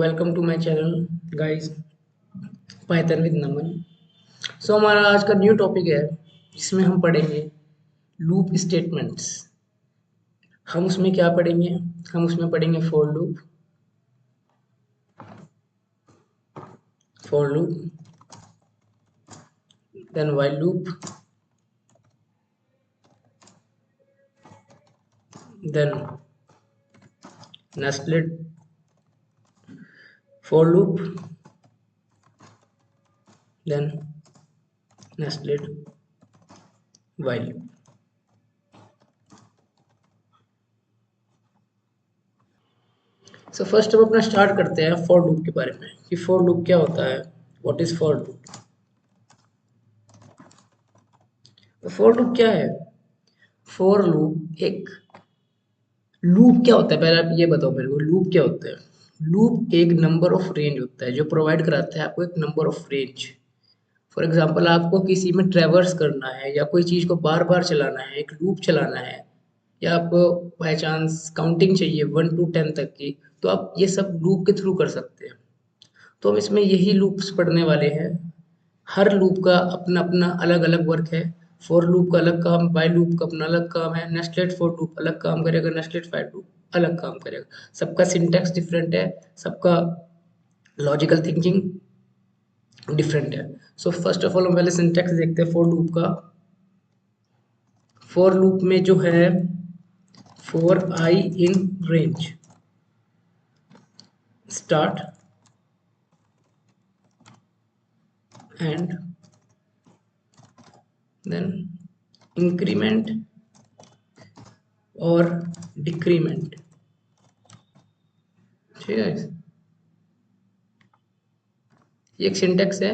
Welcome to my channel guys, Python with Naman. So हमारा आज का न्यू टॉपिक है जिसमें हम पढ़ेंगे लूप स्टेटमेंट्स। हम उसमें क्या पढ़ेंगे? हम उसमें पढ़ेंगे for loop, then while loop, then nested for loop, then nested while loop. So first हम अपना स्टार्ट करते हैं फॉर लूप के बारे में कि फॉर लूप क्या होता है। What is for loop? For loop क्या है? फॉर लूप एक लूप क्या होता है, पहले आप ये बताओ मेरे को, लूप क्या होता है? लूप एक नंबर ऑफ रेंज होता है जो प्रोवाइड कराता है आपको एक number of range. For example आपको किसी में ट्रैवर्स करना है या कोई चीज़ को बार बार चलाना है, एक लूप चलाना है, या आपको बाय चांस काउंटिंग चाहिए 1 to 10 तक की, तो आप ये सब लूप के थ्रू कर सकते हैं। तो हम इसमें यही लूप्स पढ़ने वाले हैं। हर लूप का अपना अपना अलग अलग वर्क है। फॉर लूप का अलग काम, व्हाइल लूप का अपना अलग काम है, नेस्टेड फॉर लूप अलग काम करेगा, नेस्टेड व्हाइल लूप अलग काम करेगा। सबका सिंटैक्स डिफरेंट है, सबका लॉजिकल थिंकिंग डिफरेंट है। सो फर्स्ट ऑफ ऑल हम पहले सिंटैक्स देखते हैं फॉर लूप का। फॉर लूप में जो है for I in range start end then increment और डिक्रीमेंट। ठीक है, ये एक सिंटेक्स है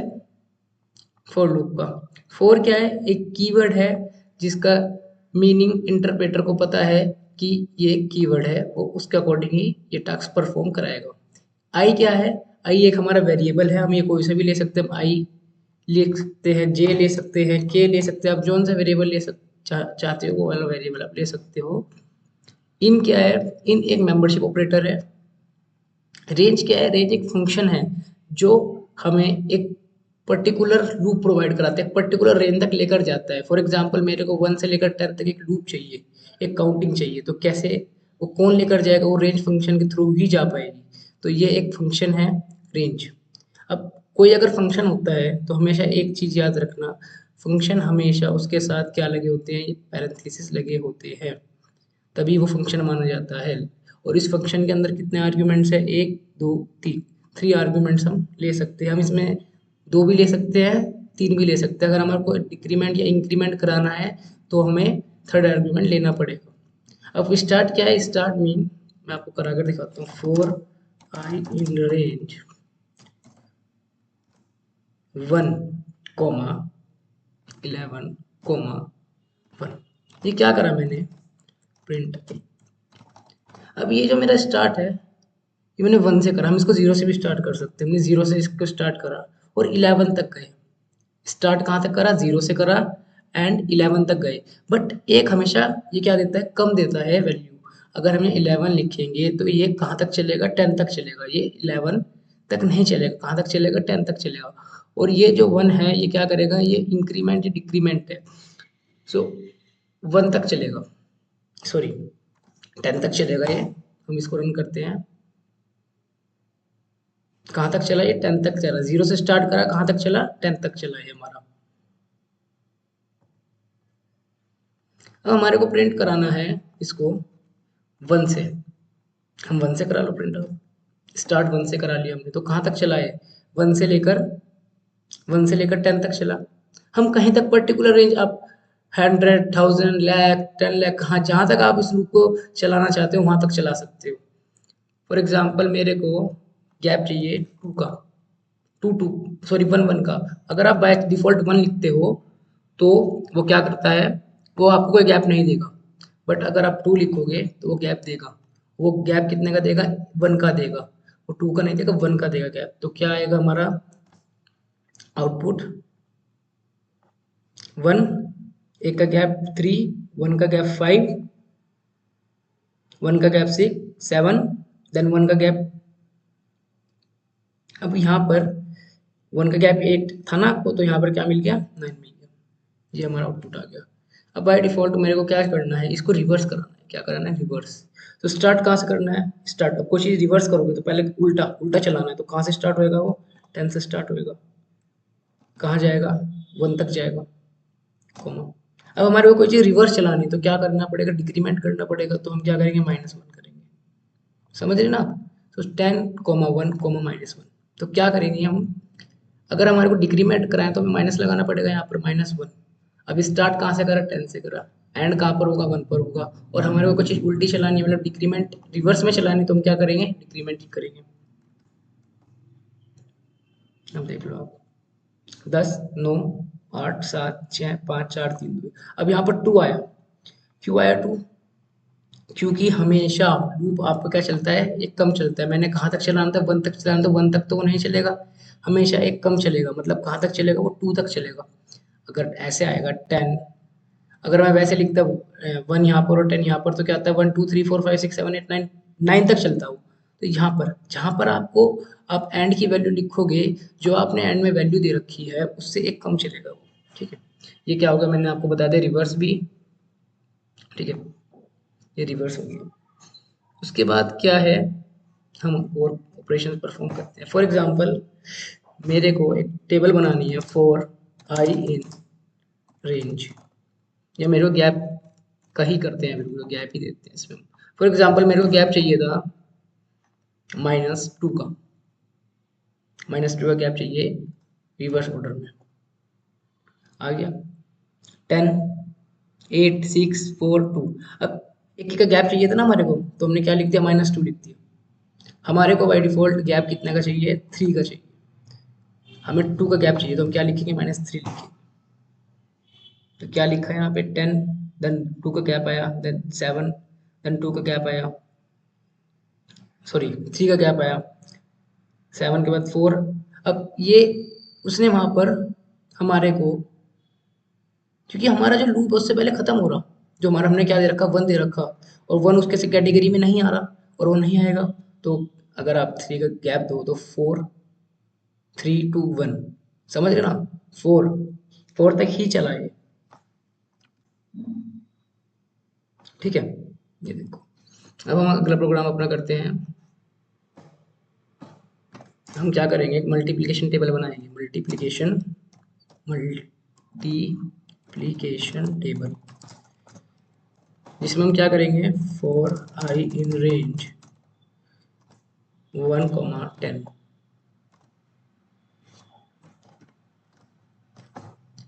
फॉर लूप का। फॉर क्या है? एक कीवर्ड है जिसका मीनिंग इंटरप्रेटर को पता है कि ये कीवर्ड है, वो उसके अकॉर्डिंग ही ये टास्क परफॉर्म कराएगा। आई क्या है? आई एक हमारा वेरिएबल है, हम ये कोई सा भी ले सकते हैं। आई ले सकते हैं, जे ले सकते हैं, के ले सकते हैं, आप जौन सा वेरिएबल चाहते हो वो वाला वेरिएबल आप ले सकते हो। इन क्या है? इन एक मेंबरशिप ऑपरेटर है। रेंज क्या है? रेंज एक फंक्शन है जो हमें एक पर्टिकुलर लूप प्रोवाइड कराता है, एक पर्टिकुलर रेंज तक लेकर जाता है। फॉर एग्जांपल मेरे को 1 से लेकर 10 तक एक लूप चाहिए, एक काउंटिंग चाहिए, तो कैसे वो कौन लेकर जाएगा? वो रेंज फंक्शन के थ्रू ही जा पाएगी। तो ये एक फंक्शन है रेंज। अब कोई अगर फंक्शन होता है तो हमेशा एक चीज़ याद रखना, फंक्शन हमेशा उसके साथ क्या लगे होते हैं? पैरेंथेसिस लगे होते हैं, तभी वो फंक्शन माना जाता है। और इस फंक्शन के अंदर कितने आर्ग्यूमेंट्स है? 1 2 3, 3 आर्ग्यूमेंट्स हम ले सकते हैं। हम इसमें 2 भी ले सकते हैं, 3 भी ले सकते हैं। अगर हमारे को डिक्रीमेंट या इंक्रीमेंट कराना है तो हमें थर्ड आर्ग्यूमेंट लेना पड़ेगा। अब स्टार्ट क्या है? स्टार्ट मीन मैं आपको करा कर दिखाता हूँ। For I in range 1 comma 11 comma 1। ये क्या करा मैंने? प्रिंट। अब ये जो मेरा स्टार्ट है ये मैंने 1 से करा, हम इसको 0 से भी स्टार्ट कर सकते हैं। हमने 0 से इसको स्टार्ट करा और 11 तक गए। स्टार्ट कहाँ तक करा? 0 से करा एंड 11 तक गए। बट एक हमेशा ये क्या देता है? कम देता है वैल्यू। अगर हम ये 11 लिखेंगे तो ये कहाँ तक चलेगा? 10 तक चलेगा। ये 11 तक नहीं चलेगा, कहाँ तक चलेगा? 10 तक चलेगा। और ये जो 1 है ये क्या करेगा? ये इंक्रीमेंट या डिक्रीमेंट है। सो 1 तक चलेगा, सॉरी 10 तक चलेगा ये। हम इसको रन करते हैं। कहाँ तक चला? ये 10 तक चला। 0 से स्टार्ट करा, कहाँ तक चला? 10 तक चला ये हमारा। अब हमारे को प्रिंट कराना है इसको 1 से। हम 1 से करा लो प्रिंट। अब स्टार्ट 1 से करा लिया हमने, तो कहाँ तक चला है? 1 से लेकर 10 तक चला। हम कहीं तक पर्टिकुलर रेंज, आप 100 1000 लाख 10 लाख, कहाँ जहाँ तक आप इस लूप को चलाना चाहते हो वहाँ तक चला सकते हो। फॉर एग्जाम्पल मेरे को गैप चाहिए 2 का, 2 सॉरी 1 का। अगर आप बाय डिफ़ॉल्ट 1 लिखते हो तो वो क्या करता है? वो आपको कोई गैप नहीं देगा। बट अगर आप 2 लिखोगे तो वो गैप देगा। वो गैप कितने का देगा? 1 का देगा। वो 2 का नहीं देगा, 1 का देगा गैप। तो क्या आएगा हमारा आउटपुट? 1, एक का गैप 3, 1 का गैप 5, 1 का गैप 6 7, देन 1 का गैप अब यहाँ पर 1 का गैप 8 था ना आपको, तो यहाँ पर क्या मिल गया, 9 मिल गया। ये हमारा आउटपुट आ गया। अब बाय डिफ़ॉल्ट मेरे को क्या करना है, इसको रिवर्स कराना है। क्या कराना है, रिवर्स। तो स्टार्ट कहाँ से करना है, स्टार्ट। अब कोई चीज़ रिवर्स करोगे तो पहले उल्टा उल्टा चलाना है, तो कहाँ से स्टार्ट होएगा वो, 10 से स्टार्ट होएगा। कहाँ जाएगा, 1 तक जाएगा, कॉमा। अब हमारे को कोई चीज़ रिवर्स चलानी है, तो क्या करना पड़ेगा, डिक्रीमेंट करना पड़ेगा। तो हम क्या करेंगे, -1 करेंगे। समझ रहे ना आप। तो 10, 1, -1। तो क्या करेंगे हम, अगर हमारे को डिक्रीमेंट कराएं तो हमें माइनस लगाना पड़ेगा यहाँ पर, -1। अब स्टार्ट कहाँ से करा, 10 से करा। एंड कहाँ पर होगा, 1 पर होगा। और हमारे को कुछ चीज़ उल्टी चलानी है, मतलब डिक्रीमेंट रिवर्स में चलानी है, तो हम क्या करेंगे, डिक्रीमेंट ही करेंगे। अब देख लो आप, 10, 9, 8, 7, 6, 5, 4, 3, 2। अब यहाँ पर 2 आया। क्यों आया 2, क्योंकि हमेशा लूप आपका क्या चलता है, एक कम चलता है। मैंने कहाँ तक चलाना था, 1 तक चलाना था, 1 तक तो वो नहीं चलेगा, हमेशा एक कम चलेगा। मतलब कहाँ तक चलेगा वो, 2 तक चलेगा। अगर ऐसे आएगा 10, अगर मैं वैसे लिखता 1 यहाँ पर और 10 यहाँ पर, तो क्या आता है, 1 2 3 4 5 6 7 8 9, 9 तक चलता हूँ। तो यहाँ पर जहाँ पर आपको, आप एंड की वैल्यू लिखोगे, जो आपने एंड में वैल्यू दे रखी है उससे एक कम चलेगा वो। ठीक है, ये क्या होगा, मैंने आपको बता दिया, रिवर्स भी। ठीक है, ये रिवर्स हो गया। उसके बाद क्या है, हम और ऑपरेशन परफॉर्म करते हैं। फॉर एग्जांपल, मेरे को एक टेबल बनानी है फॉर आई इन रेंज, या मेरे को गैप का ही करते हैं, बिल्कुल गैप ही देते हैं इसमें। फॉर एग्जांपल मेरे को गैप चाहिए था -2 का, -2 का गैप चाहिए रिवर्स ऑर्डर में। आ गया 10, 8, 6, 4, 2। अब एक ही का गैप चाहिए था ना हमारे को, तो हमने क्या लिख दिया, -2 लिख दिया। हमारे को बाय डिफॉल्ट गैप कितने का चाहिए, 3 का चाहिए। हमें 2 का गैप चाहिए, तो हम क्या लिखेंगे, -3 लिखेंगे। तो क्या लिखा है यहाँ पे, 10, देन 2 का गैप आया, देन 7, देन 2 का गैप आया, सॉरी 3 का गैप आया, 7 के बाद 4। अब ये उसने वहां पर हमारे को, क्योंकि हमारा जो लूप है उससे पहले खत्म हो रहा, जो हमारा हमने क्या दे रखा, 1 दे रखा, और 1 उसके से कैटेगरी में नहीं आ रहा, और वो नहीं आएगा। तो अगर आप 3 का गैप दो तो 4, 3, 2, 1, समझ रहे ना, 4, 4 तक ही चला ये। ठीक है, ये देखो। अब हम अगला प्रोग्राम अपना करते हैं। हम क्या करेंगे, एक मल्टीप्लिकेशन टेबल बनाएंगे, मल्टीप्लिकेशन टेबल, जिसमें हम क्या करेंगे, for I in range 1, 10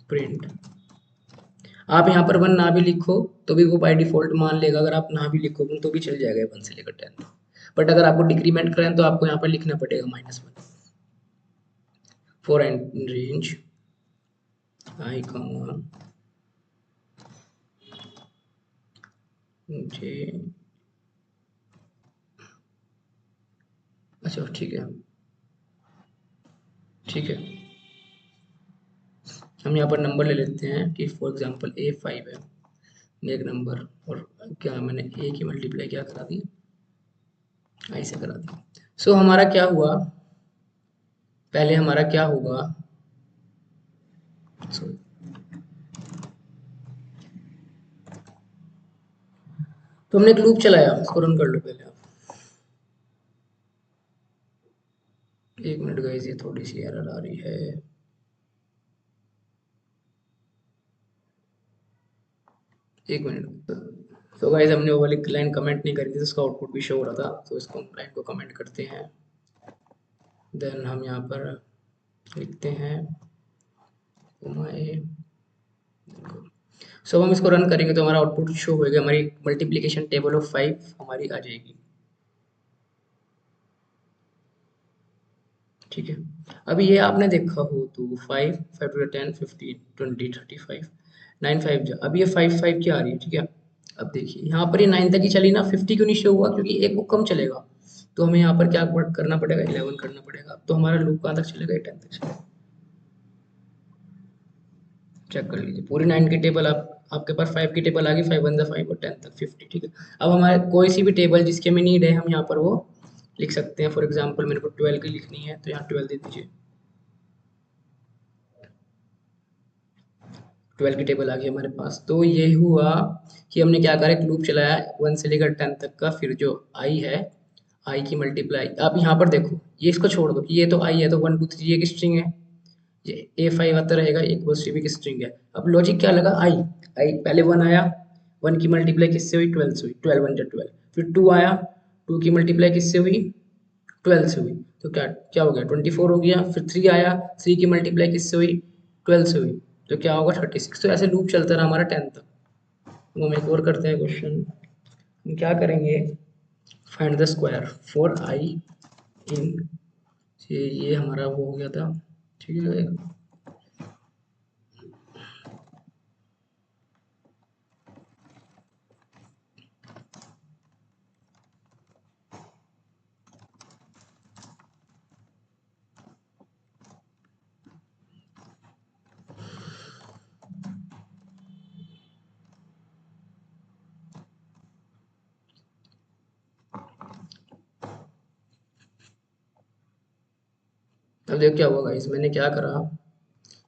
print. आप यहाँ पर 1 ना भी लिखो तो भी वो बाय डिफॉल्ट मान लेगा, अगर आप ना भी लिखोगे तो भी चल जाएगा 1 से लेकर 10। बट अगर आपको डिक्रीमेंट कराएं तो आपको यहाँ पर लिखना पड़ेगा -1 for in range I comma J. अच्छा ठीक है, ठीक है। हम यहाँ पर नंबर ले लेते हैं कि फॉर एग्जांपल A5 है, एक नंबर, और क्या मैंने ए की मल्टीप्लाई क्या करा दी, आई से करा दी। सो हमारा क्या हुआ, पहले हमारा क्या होगा, सॉरी, तो हमने एक लूप चलाया, उसको रन कर लो पहले आप। 1 मिनट गाइस, ये थोड़ी सी एरर आ रही है। एक मिनट। तो गाइस हमने वो वाली लाइन कमेंट नहीं करी थी, तो उसका आउटपुट भी शो हो रहा था, तो इसको लाइन को कमेंट करते हैं। देन हम यहाँ पर लिखते हैं सो हम इसको रन करेंगे तो हमारा आउटपुट शो होएगा, हमारी मल्टीप्लिकेशन टेबल ऑफ 5 हमारी आ जाएगी। ठीक है, अभी ये आपने देखा हो तो 5, 5 to 10, 15, 20, 35, 9, 5 अब ये 5, 5 की आ रही है। ठीक है, अब देखिए यहाँ पर ये 9 तक ही चली ना, 50 क्यों नहीं शो हुआ, क्योंकि एक वो कम चलेगा। तो हमें यहाँ पर क्या करना पड़ेगा, 11 करना पड़ेगा। तो हमारा लूप कहाँ तक चलेगा, 10 तक चलेगा। चेक कर लीजिए, पूरी 9 की टेबल आपके पास 5 की टेबल आ गई, 5 1 5 और 10 तक 50। ठीक है, अब हमारे कोई सी भी टेबल जिसके में नीड है, हम यहाँ पर वो लिख सकते हैं। फॉर एग्जांपल मेरे को 12 की लिखनी है तो यहाँ 12 दे दीजिए। 12 की टेबल आ गई हमारे पास। तो ये हुआ कि हमने क्या करा, एक लूप चलाया 1 से लेकर 10 तक का, फिर जो आई है आई की मल्टीप्लाई। आप यहाँ पर देखो, ये इसको छोड़ दो, ये तो आई है तो 1 2 3 एक स्ट्रिंग है, ये A5 आता रहेगा, एक पॉजिटिव की स्ट्रिंग है। अब लॉजिक क्या लगा, आई आई पहले 1 आया, 1 की मल्टीप्लाई किससे हुई, 12 से हुई, 12 1 जा 12। फिर 2 आया, 2 की मल्टीप्लाई किससे हुई, 12 से हुई, तो क्या क्या हो गया 24 हो गया। फिर 3 आया, 3 की मल्टीप्लाई किससे हुई, 12 से हुई, तो क्या होगा 36। तो ऐसे लूप चलता रहा हमारा 10 तक। तो हम एक और करते हैं क्वेश्चन। हम क्या करेंगे, find the square for I in, ये हमारा वो हो गया था, ठीक है। अब देखो क्या हुआ गाइस, मैंने क्या करा,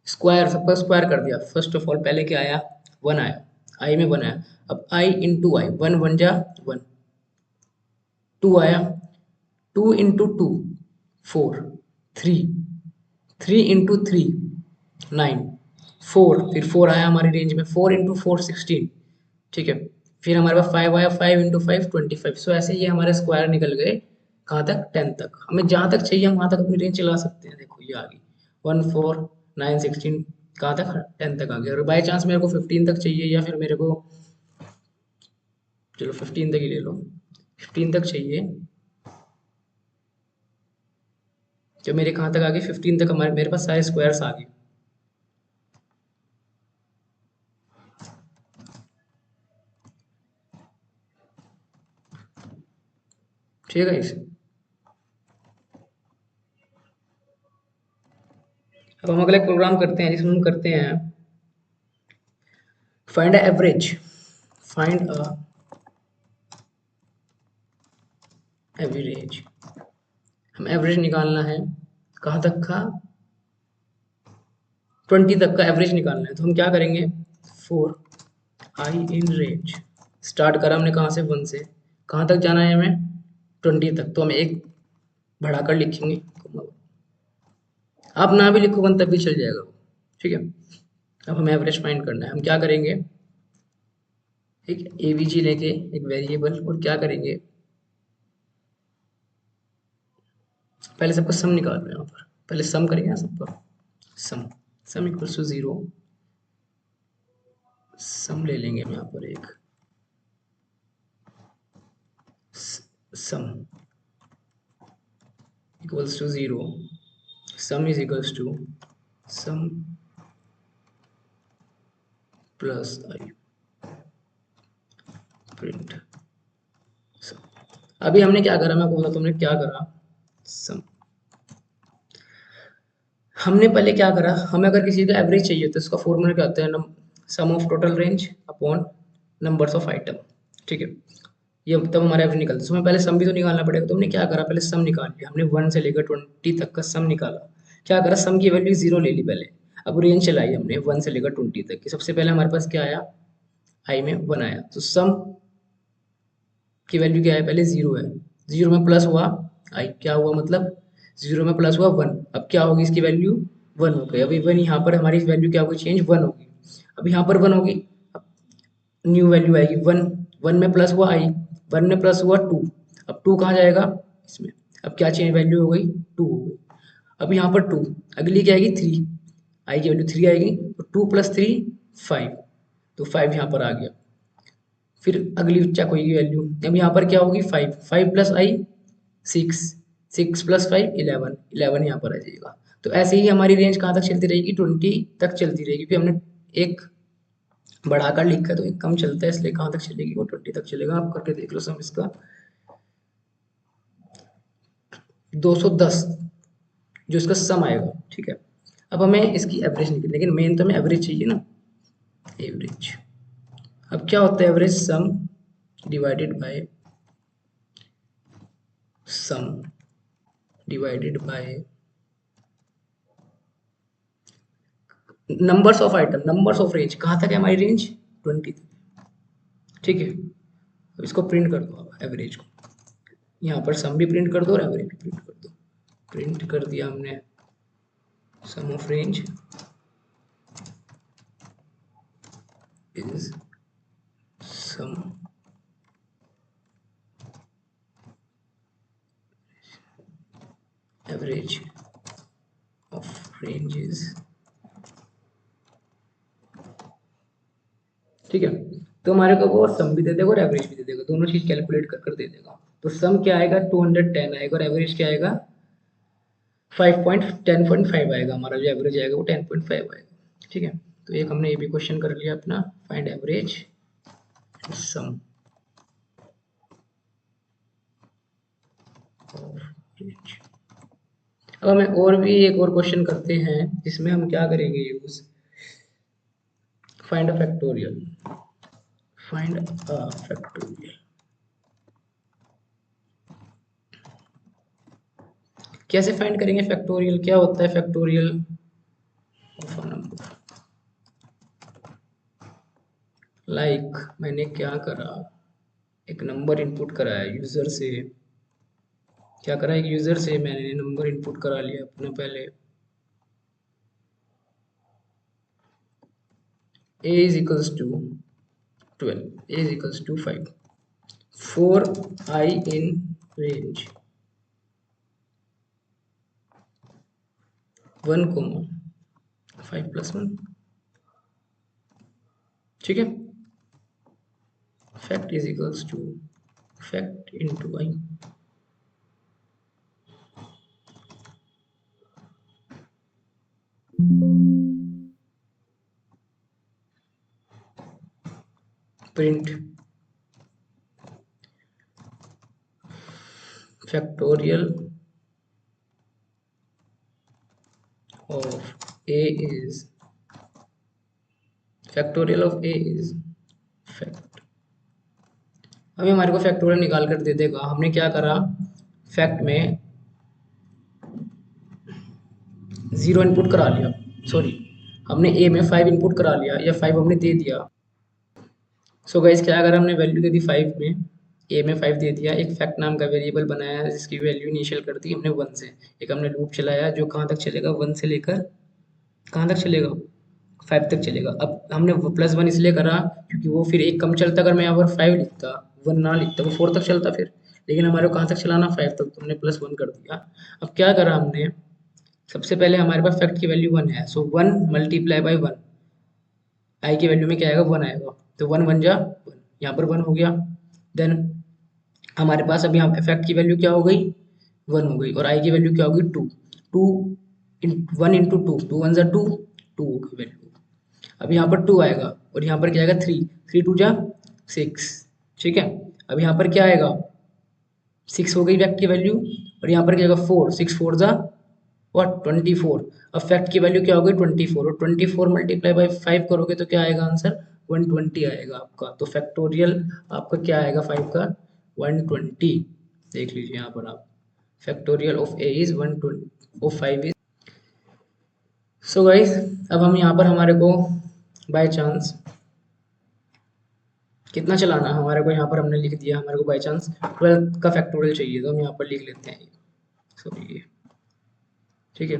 स्क्वायर सबका स्क्वायर कर दिया। फर्स्ट ऑफ ऑल पहले क्या आया, 1 आया, आई में 1 आया। अब आई इंटू आई, 1 1 जा 1, 2 आया, 2 इंटू 2 4, 3 3 इंटू 3 9, 4 फिर 4 आया हमारी रेंज में, 4 इंटू 4 16, ठीक है। फिर हमारे पास 5 आया, 5 इंटू 5 25। सो ऐसे ये हमारे स्क्वायर निकल गए कहाँ तक, 10 तक। हमें जहाँ तक चाहिए हम वहाँ तक अपनी रेंज चला सकते हैं। देखो ये आ गई 1 4 9 16, कहाँ तक, 10 तक आ गया। और बाई चांस मेरे को 15 तक चाहिए, या फिर मेरे को, चलो 15 तक ही ले लो, 15 तक चाहिए, तो मेरे कहाँ तक आ गई 15 तक, हमारे मेरे पास सारे स्क्वायर्स आ गए। ठीक है इसे, अब हम अगला एक प्रोग्राम करते हैं जिसमें हम करते हैं find a average, find a average. हम एवरेज निकालना है कहाँ तक का, 20 तक का एवरेज निकालना है। तो हम क्या करेंगे, for I in range, start करा हमने कहाँ से, 1 से, कहाँ तक जाना है हमें, 20 तक। तो हम एक बढ़ाकर लिखेंगे, आप ना भी लिखो 1 तक भी चल जाएगा वो, ठीक है। अब हमें एवरेज फाइंड करना है। हम क्या करेंगे, एक एवीजी लेके एक वेरिएबल, और क्या करेंगे, पहले सबका सम निकाल रहे हैं यहाँ पर, पहले सम करेंगे ना सबका, सम, सम इक्वल्स टू 0, सम ले लेंगे हम यहाँ पर एक sum equals to 0, sum is equals to sum plus I, print sum. अभी हमने क्या करा, मैं बोला तुमने क्या करा, सम। हमने पहले क्या करा, हमें अगर किसी का एवरेज चाहिए तो इसका फॉर्मूला क्या होता है, sum of total range upon numbers of item, ठीक है। ये तब हमारा एवरेज निकलता है। तो हमें पहले सम भी तो निकालना पड़ेगा। तो हमने क्या करा, पहले सम निकाल लिया हमने, 1 से लेकर 20 तक का सम निकाला। क्या करा, सम की वैल्यू 0 ले ली पहले। अब रेंज चलाई हमने 1 से लेकर 20 तक की। सबसे पहले हमारे पास क्या आया, आई में 1 आया, तो सम की वैल्यू क्या है, पहले 0 है, 0 में प्लस हुआ आई, क्या हुआ मतलब 0 में प्लस हुआ 1। अब क्या होगी इसकी वैल्यू, 1 हो गई। अभी 1 यहाँ पर हमारी वैल्यू क्या होगी, चेंज 1 होगी। अब यहाँ पर 1 होगी, न्यू वैल्यू आएगी 1, 1 में प्लस हुआ आई, 1 में प्लस हुआ 2, अब 2 कहाँ जाएगा इसमें, अब क्या चेंज वैल्यू हो गई, 2 हो गई। अब यहाँ पर 2, अगली क्या आएगी 3, आई की वैल्यू 3 आएगी, तो 2 प्लस 3 5, तो 5 यहाँ पर आ गया। फिर अगली चेक होगी वैल्यू, अब यहाँ पर क्या होगी 5, 5 प्लस आई 6, 6 प्लस 5 11, 11 यहाँ पर आ जाएगा। तो ऐसे ही हमारी रेंज कहाँ तक चलती रहेगी, 20 तक चलती रहेगी, क्योंकि हमने एक बढ़ाकर लिखा है तो एक कम चलता है, इसलिए कहाँ तक चलेगी, वो 20 तक चलेगा। आप करके देख लो सम इसका, 210 जो इसका सम आएगा, ठीक है। अब हमें इसकी एवरेज निकल, लेकिन मेन तो हमें एवरेज चाहिए ना, एवरेज। अब क्या होता है average, some divided by some divided by numbers of item, numbers of range, कहाँ तक है हमारी रेंज 20 तक, ठीक है। अब इसको प्रिंट कर दो एवरेज को, यहाँ पर सम भी प्रिंट कर दो और एवरेज भी प्रिंट कर दो। प्रिंट कर दिया हमने sum of range is sum average of ranges, ठीक है। तो हमारे को वो सम भी दे देगा और एवरेज भी दे देगा, दोनों चीज कैलकुलेट कर कर दे देगा। तो सम क्या आएगा 210 आएगा और एवरेज क्या आएगा 5.10.5 आएगा, हमारा जो एवरेज आएगा वो 10.5 आएगा, ठीक है। तो एक हमने ये भी क्वेश्चन कर लिया अपना, find average some of range. अब हमें और भी एक और क्वेश्चन करते हैं, जिसमें हम क्या करेंगे use, find a factorial, find a factorial. कैसे फाइंड करेंगे फैक्टोरियल, क्या होता है factorial of a number. Like मैंने क्या करा, एक नंबर इनपुट करा है यूजर से, क्या करा एक यूजर से मैंने नंबर इनपुट करा लिया अपना पहले, a is equals to 12, a is equals to 5, for I in range 1, 5 plus 1, ठीक है। fact is equals to fact into I, print factorial of a is factorial of a is fact। अभी हमारे को factorial निकाल कर दे देगा, हमने क्या करा फैक्ट में 0 इनपुट करा लिया, सॉरी हमने ए में 5 इनपुट करा लिया या 5 हमने दे दिया। सो गाइस क्या अगर हमने वैल्यू दे दी 5 में, ए में 5 दे दिया, एक फैक्ट नाम का वेरिएबल बनाया जिसकी वैल्यू इनिशियल कर दी हमने 1 से, एक हमने लूप चलाया जो कहाँ तक चलेगा 1 से लेकर कहाँ तक चलेगा 5 तक चलेगा। अब हमने +1 इसलिए करा क्योंकि वो फिर एक कम चलता, अगर मैं यहाँ पर 5 लिखता 1 ना लिखता वो 4 तक चलता फिर, लेकिन हमारे को कहाँ तक चलाना 5 तक, तो हमने +1 कर दिया। अब क्या करा हमने, सबसे पहले हमारे पास फैक्ट की वैल्यू 1 है, सो 1 मल्टीप्लाई बाई 1, आई की वैल्यू में क्या आएगा 1 आएगा, तो 1 1 जा 1, यहाँ पर 1 हो गया। देन हमारे पास अब यहाँ फैक्ट की वैल्यू क्या हो गई 1 हो गई, और आई की वैल्यू क्या होगी 2, 2 1 इंटू 2, 2 1 जा 2, 2 होगी वैल्यू। अब यहाँ पर 2 आएगा और यहाँ पर क्या आएगा 3, 3 2 जा 6, ठीक है। अब यहाँ पर क्या आएगा 6 हो गई फैक्ट की वैल्यू, और यहाँ पर क्या आएगा 4, 6 4 जा व्हाट 24। अब फैक्ट की वैल्यू क्या हो गई 24, और 24 मल्टीप्लाई बाई 5 करोगे तो क्या आएगा आंसर 120 आएगा आपका। तो फैक्टोरियल आपका क्या आएगा 5 का 120, देख लीजिए यहाँ पर आप, factorial of A is 120 of 5 is. So guys अब हम यहाँ पर हमारे को बाय चांस कितना चलाना है, हमारे को यहाँ पर हमने लिख दिया हमारे को बाय चांस 12 का फैक्टोरियल चाहिए, तो हम यहाँ पर लिख लेते हैं सॉरी ये, ठीक है।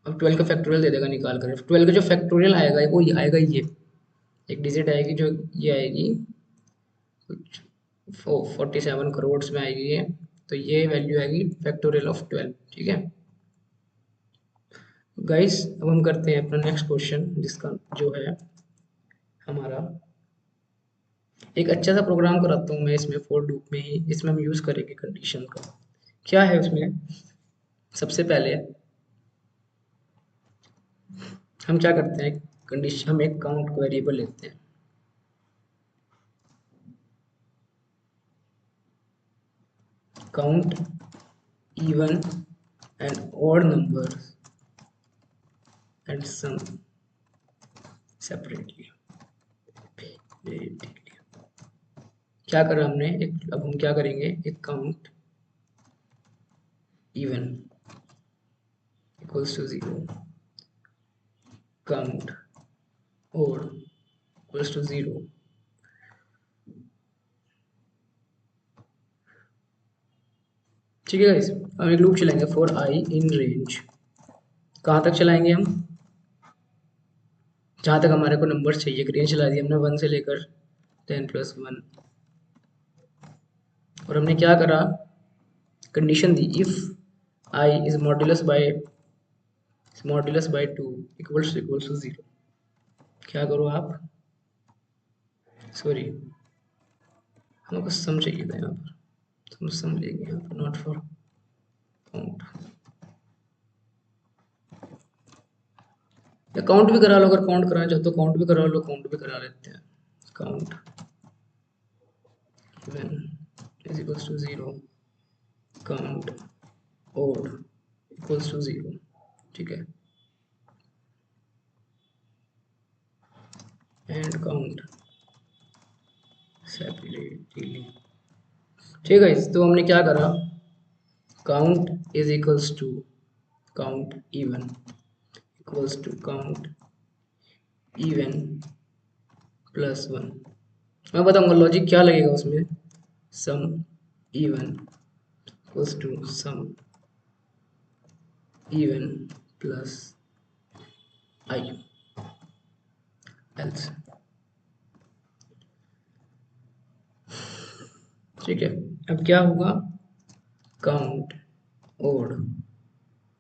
अब 12 का फैक्टोरियल दे देगा निकाल कर, 12 का जो फैक्टोरियल आएगा वो ये आएगा, ये एक डिजिट आएगी जो ये आएगी कुछ 47 करोड़ में आएगी ये, तो ये वैल्यू आएगी फैक्टोरियल ऑफ 12, ठीक है गाइस। अब हम करते हैं अपना नेक्स्ट क्वेश्चन, जिसका जो है हमारा एक अच्छा सा प्रोग्राम कराता हूँ मैं इसमें फॉर लूप में ही, जिसमें हम यूज करेंगे कंडीशन का। क्या है उसमें, सबसे पहले हम क्या करते हैं कंडीशन, हम एक काउंट वेरिएबल लेते हैं, count even and odd numbers and sum separately, क्या करा हमने, एक अब हम क्या करेंगे, एक count even equals to 0, count odd equals to 0। ठीक है गाइस, हम एक लूप चलाएंगे फॉर आई इन रेंज। कहाँ तक चलाएंगे हम, जहाँ तक हमारे को नंबर चाहिए। रेंज चला दी हमने 1 से लेकर 10+1, और हमने क्या करा, कंडीशन दी if i is modulus by 2 equals to 0। क्या करो आप, सॉरी हमको सम चाहिए था यहाँ पर, तो हम सम लेंगे यहाँ पर, नॉट फॉर काउंट। या काउंट भी करा लो, अगर काउंट कराना चाहो तो काउंट भी करा लो, काउंट भी करा लेते हैं। Count even is equals to 0, count odd equals to 0। ठीक है, एंड काउंट सेपरेटली। ठीक है, तो हमने क्या करा, count is equals to count even equals to count even plus 1। मैं बताऊंगा लॉजिक क्या लगेगा उसमें, sum even equals to sum even plus I else. ठीक है, अब क्या होगा, count odd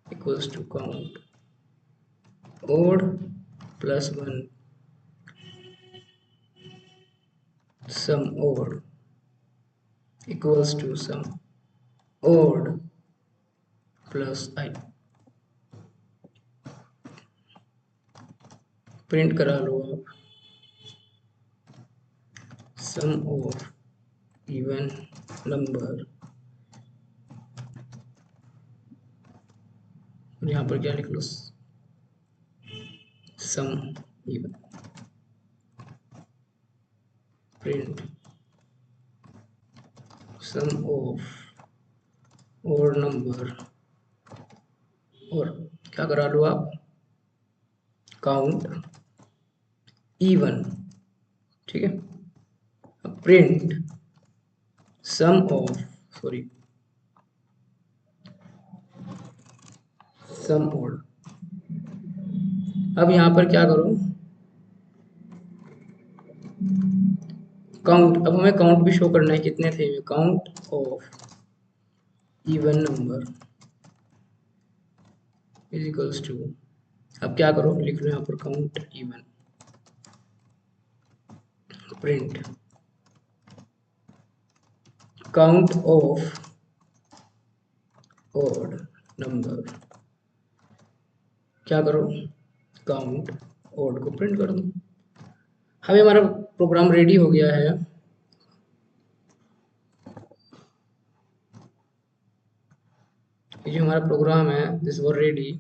equals to count odd plus 1 sum odd equals to sum odd plus I. Print करा लो आप, सम ऑफ इवन नंबर, यहाँ पर क्या लिख लो, सम इवन, प्रिंट सम ऑफ और नंबर, और क्या करा लो आप, काउंट इवन। ठीक है, अब print sum of, sorry sum odd. अब यहाँ पर क्या करो, काउंट, अब हमें काउंट भी शो करना है कितने थे, count of even number is equals to, अब क्या करो, लिख लो यहाँ पर count even, print count of odd number, क्या करो, काउंट ऑड को प्रिंट कर दो। हमें हमारा प्रोग्राम रेडी हो गया है। ये जो हमारा प्रोग्राम है दिस वॉज रेडी।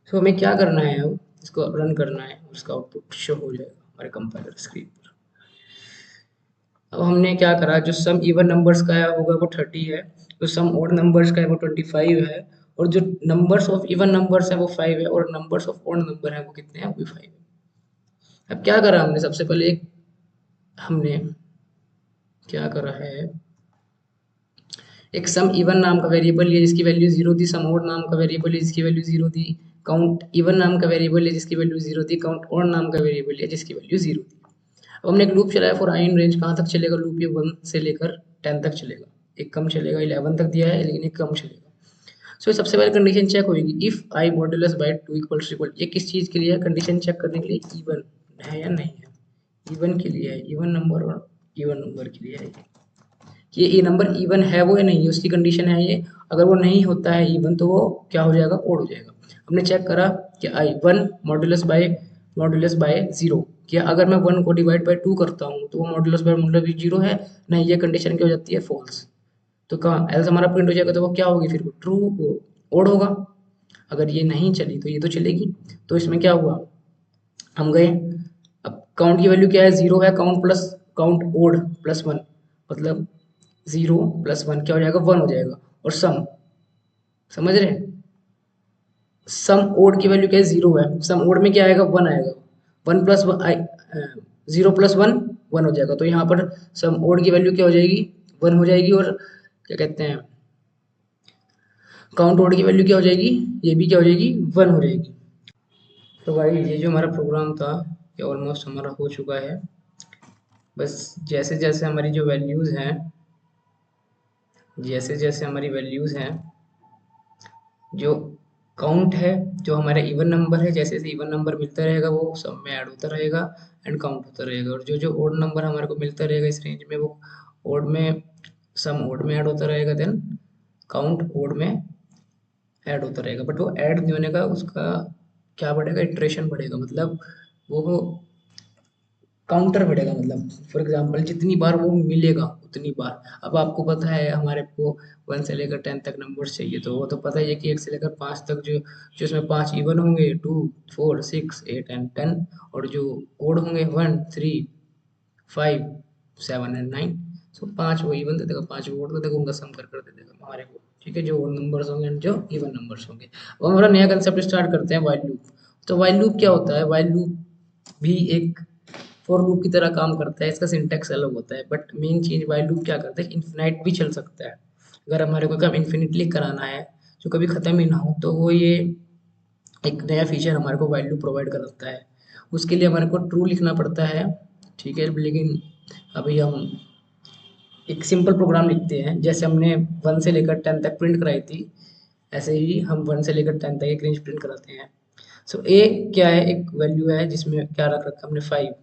तो हमें क्या करना है, अब इसको रन करना है, उसका आउटपुट शो हो जाएगा हमारे कंपाइलर स्क्रीन पर। अब हमने क्या करा, जो सम इवन नंबर्स का है होगा वो 30 है, जो सम ऑड नंबर्स का है वो 25 है, और जो नंबर्स ऑफ इवन नंबर्स है वो 5 है, और नंबर्स ऑफ ऑड नंबर है वो कितने हैं, वो भी 5 है। अब क्या करा हमने, सबसे पहले हमने क्या करा है, एक सम इवन नाम का वेरिएबल लिया जिसकी वैल्यू 0 थी, सम ऑड नाम का वेरिएबल है जिसकी वैल्यू 0 थी, काउंट इवन नाम का वेरिएबल है जिसकी वैल्यू 0 थी, काउंट ऑड नाम का वेरिएबल है जिसकी वैल्यू 0 थी। अब हमने एक लूप चलाया फॉर आई इन रेंज। कहाँ तक चलेगा लूप, ये 1 से लेकर 10 तक चलेगा, एक कम चलेगा, 11 तक दिया है लेकिन एक कम चलेगा। सो सबसे पहले कंडीशन चेक होगी, if i modulus by 2 equals equal, ये किस चीज़ के लिए है, कंडीशन चेक करने के लिए इवन है या नहीं है, इवन के लिए है, इवन नंबर और इवन नंबर के लिए है कि ये नंबर इवन है वो या नहीं है, उसकी कंडीशन है ये। अगर वो नहीं होता है इवन तो वो क्या हो जाएगा, ओड हो जाएगा। हमने चेक करा कि आई 1 मॉड्यूलस बाय 0, क्या अगर मैं 1 को डिवाइड बाय 2 करता हूँ तो वो मॉड्यूलस बाय मॉड्यूलस 0 है, नहीं, ये कंडीशन क्या हो जाती है, फॉल्स। तो कहाँ एल्स हमारा प्रिंट हो जाएगा, तो वो क्या होगी फिर, ट्रू ओड होगा। अगर ये नहीं चली तो ये तो चलेगी। तो इसमें क्या हुआ, हम गए, अब काउंट की वैल्यू क्या है, 0 है, काउंट ओड प्लस 1, मतलब 0 + 1 क्या हो जाएगा, 1 हो जाएगा। और सम, समझ रहे हैं, सम ओड की वैल्यू क्या है, 0 है, सम ओड में क्या आएगा, 1 आएगा। 0 + 1 हो जाएगा। तो यहाँ पर सम ओड की वैल्यू क्या हो जाएगी, 1 हो जाएगी। और क्या कहते हैं, काउंट ओड की वैल्यू क्या हो जाएगी, ये भी क्या हो जाएगी, 1 हो जाएगी। तो भाई ये जो हमारा प्रोग्राम था ये ऑलमोस्ट हमारा हो चुका है। बस जैसे जैसे हमारी जो वैल्यूज़ हैं, जैसे जैसे हमारी वैल्यूज़ हैं, जो काउंट है, जो हमारा इवन नंबर है, जैसे जैसे इवन नंबर मिलता रहेगा वो सब में ऐड होता रहेगा एंड काउंट होता रहेगा। और जो जो ओड नंबर हमारे को मिलता रहेगा इस रेंज में, वो ओड में, सम ओड में ऐड होता रहेगा, देन काउंट ओड में ऐड होता रहेगा। बट वो ऐड नहीं होने का उसका क्या बढ़ेगा, इटरेशन बढ़ेगा, मतलब वो काउंटर बढ़ेगा। मतलब फॉर एग्जांपल जितनी बार वो मिलेगा उतनी बार। अब आपको पता है हमारे को 1 से लेकर 10 तक नंबर्स चाहिए, तो वो तो पता ही है कि 1 से लेकर 5 तक जो जो इसमें 5 इवन होंगे, 2 4 6 8 एंड 10, और जो ओड होंगे 1 3 5 7 एंड 9। सो 5 वो इवन दे देगा, 5 वो ओड दे देगा, उनका सम कर दे देगा हमारे को। ठीक है, जो ओड नंबर्स होंगे एंड जो इवन नंबर्स होंगे। अब हमारा नया कंसेप्ट स्टार्ट करते हैं, व्हाइल लूप। तो व्हाइल लूप क्या होता है, व्हाइल लूप भी एक फॉर लूप की तरह काम करता है, इसका सिंटैक्स अलग होता है। बट मेन चीज, व्हाइल लूप क्या करता है, इन्फिनाइट भी चल सकता है। अगर हमारे को काम इन्फिनिटली कराना है जो कभी खत्म ही ना हो, तो वो ये एक नया फीचर हमारे को व्हाइल लूप प्रोवाइड कराता है। उसके लिए हमारे को ट्रू लिखना पड़ता है। ठीक है, लेकिन अभी हम एक सिंपल प्रोग्राम लिखते हैं, जैसे हमने 1 से लेकर 10 तक प्रिंट कराई थी, ऐसे ही हम 1 से लेकर 10 तक एक रेंज प्रिंट कराते हैं। सो ए क्या है, एक वैल्यू है जिसमें क्या रख रखा हमने 5,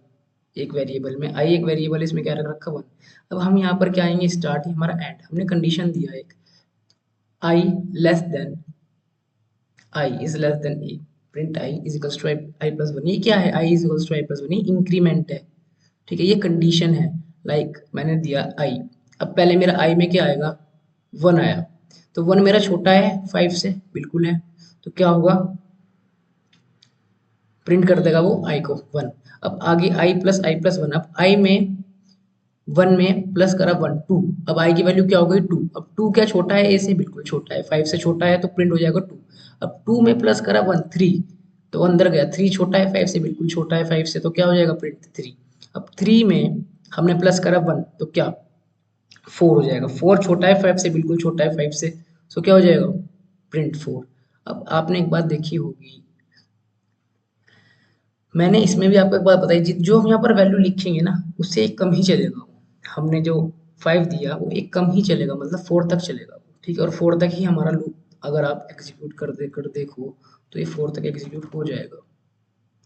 एक वेरिएबल में। आई एक वेरिएबल, इसमें क्या रख रखा 1। अब हम यहाँ पर क्या आएंगे, स्टार्ट ही हमारा एंड, हमने कंडीशन दिया एक, I less than, I is less than A, print I is equals to I. ये क्या है, I is equals to I, ये इंक्रीमेंट है। ठीक है, ये कंडीशन है। लाइक मैंने दिया आई, अब पहले मेरा आई में क्या आएगा, 1 आया। तो 1 मेरा छोटा है 5 से, बिल्कुल है। तो क्या होगा, प्रिंट कर देगा वो आई को 1। अब आगे आई+1, अब आई में 1 में प्लस करा 1 2, अब आई की वैल्यू क्या हो गई 2। अब 2 क्या छोटा है ए से, बिल्कुल छोटा है, 5 से छोटा है, तो प्रिंट हो जाएगा 2। अब 2 में प्लस करा 1 3, तो अंदर गया, 3 छोटा है 5 से, बिल्कुल छोटा है 5 से, तो क्या हो जाएगा, प्रिंट 3। अब 3 में हमने प्लस करा 1, तो क्या 4 हो जाएगा। 4 छोटा है 5 से, बिल्कुल छोटा है 5 से, सो क्या हो जाएगा, प्रिंट 4। अब आपने एक बात देखी होगी, मैंने इसमें भी आपको एक बात बताई, जो हम यहाँ पर वैल्यू लिखेंगे ना, उससे एक कम ही चलेगा वो। हमने जो 5 दिया वो एक कम ही चलेगा, मतलब 4 तक चलेगा वो। ठीक है, और 4 तक ही हमारा लूप, अगर आप एग्जीक्यूट कर देखो तो ये 4 तक एग्जीक्यूट हो जाएगा।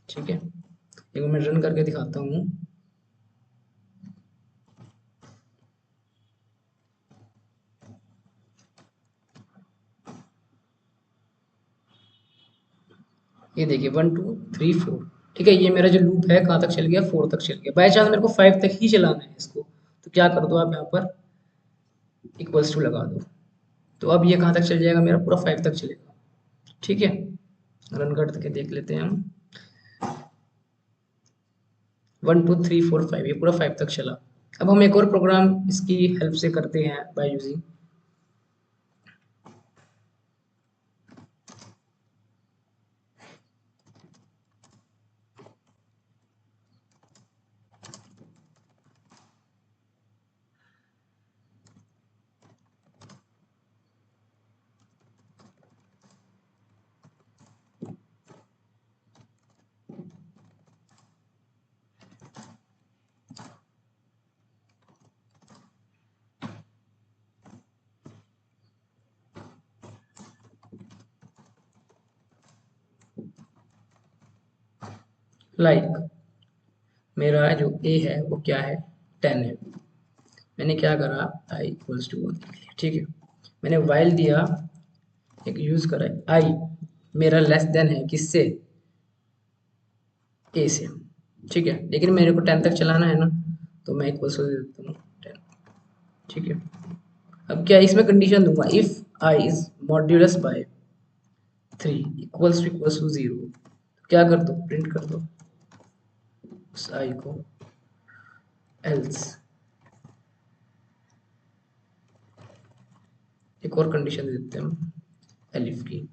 ठीक है, एक बार मैं रन करके दिखाता हूँ। ये देखिए 1 2 3 4। ठीक है, ये मेरा जो लूप है कहाँ तक चल गया, 4 तक चल गया। बाय चांस मेरे को 5 तक ही चलाना है इसको, तो क्या कर दो आप यहाँ पर इक्वल्स टू लगा दो। तो अब ये कहाँ तक चल जाएगा, मेरा पूरा 5 तक चलेगा। ठीक है, रन करके देख लेते हैं हम। 1 2 3 4 5, ये पूरा 5 तक चला। अब हम एक और प्रोग्राम इसकी हेल्प से करते हैं बाय यूजिंग, लाइक मेरा जो ए है वो क्या है, 10 है। मैंने क्या करा, आई इक्वल्स टू 1। ठीक है, मैंने वाइल दिया, एक यूज करा, आई मेरा लेस देन है किससे, ए से। ठीक है, लेकिन मेरे को 10 तक चलाना है ना, तो मैं इक्वल्स दे देता हूँ 10। ठीक है, अब क्या इसमें कंडीशन दूंगा, if i is modulus by 3 equals to 0, क्या कर दो, प्रिंट कर दो उस आई को, एल्स एक और कंडीशन दे देते हैं हम एलिफ की,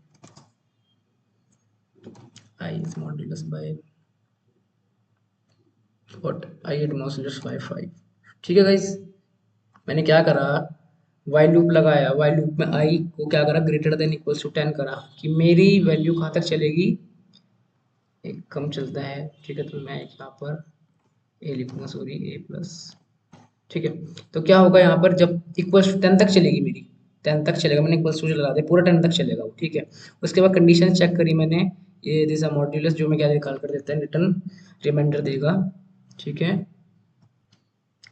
I is modulus by what, I at modulus by 5। ठीक है गाइस, मैंने क्या करा, वाइल लूप लगाया, वाइल लूप में आई को क्या करा, ग्रेटर देन इक्वल्स टू 10 करा कि मेरी वैल्यू कहाँ तक चलेगी, एक कम चलता है। ठीक है, तो मैं यहाँ पर ए लिखूंगा, सॉरी ए प्लस। ठीक है, तो क्या होगा यहाँ पर, जब इक्वल्स टू 10 तक चलेगी मेरी, 10 तक चलेगा, मैंने इक्वल्स टू लगा दिया, पूरा 10 तक चलेगा वो। ठीक है, उसके बाद कंडीशन चेक करी मैंने, ये दिस मॉड्यूलस जो मैं क्या निकाल कर देता है, रिटर्न रिमाइंडर देगा। ठीक है,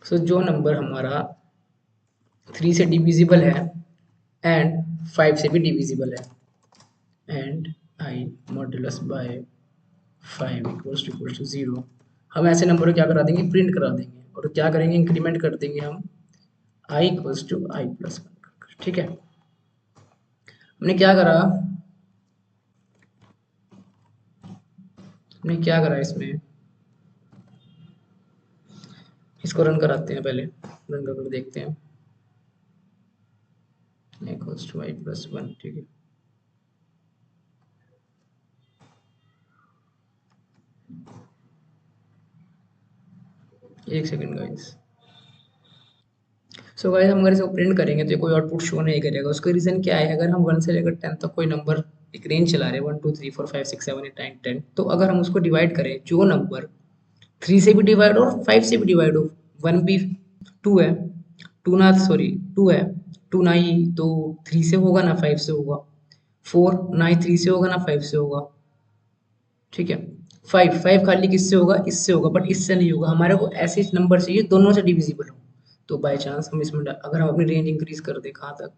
सो जो नंबर हमारा 3 से डिविजिबल है एंड 5 से भी डिविजिबल है and i modulus by 5 equals to 0, हम ऐसे नंबर को क्या करा देंगे, प्रिंट करा देंगे, और क्या करेंगे, इंक्रीमेंट कर देंगे हम i equals to i plus 1। ठीक है, हमने क्या करा, हमने क्या करा इसमें, इसको रन कराते हैं, पहले रन करके देखते हैं, इक्वल्स टू आई प्लस 1। ठीक है, एक सेकेंड गाइस। सो गाइस, हम अगर इसको प्रिंट करेंगे तो ये कोई आउटपुट शो नहीं करेगा। उसका रीजन क्या है, अगर हम 1 से लेकर 10 तक कोई नंबर एक रेंज चला रहे हैं, 1 2 3 4 5 6 7 8 9 10, तो अगर हम उसको डिवाइड करें, जो नंबर 3 से भी डिवाइड हो, 5 से भी डिवाइड हो, 1 भी 2 है, 2 ना, सॉरी 2 है, 2 ना ही तो 3 से होगा ना 5 से होगा, 4 ना ही 3 से होगा ना 5 से होगा। ठीक है, 5 खाली किससे होगा, इससे होगा, बट इससे नहीं होगा। हमारे को ऐसे नंबर चाहिए दोनों से डिविजिबल हो। तो बाय चांस हम इसमें अगर हम अपनी रेंज इंक्रीज कर दें कहाँ तक,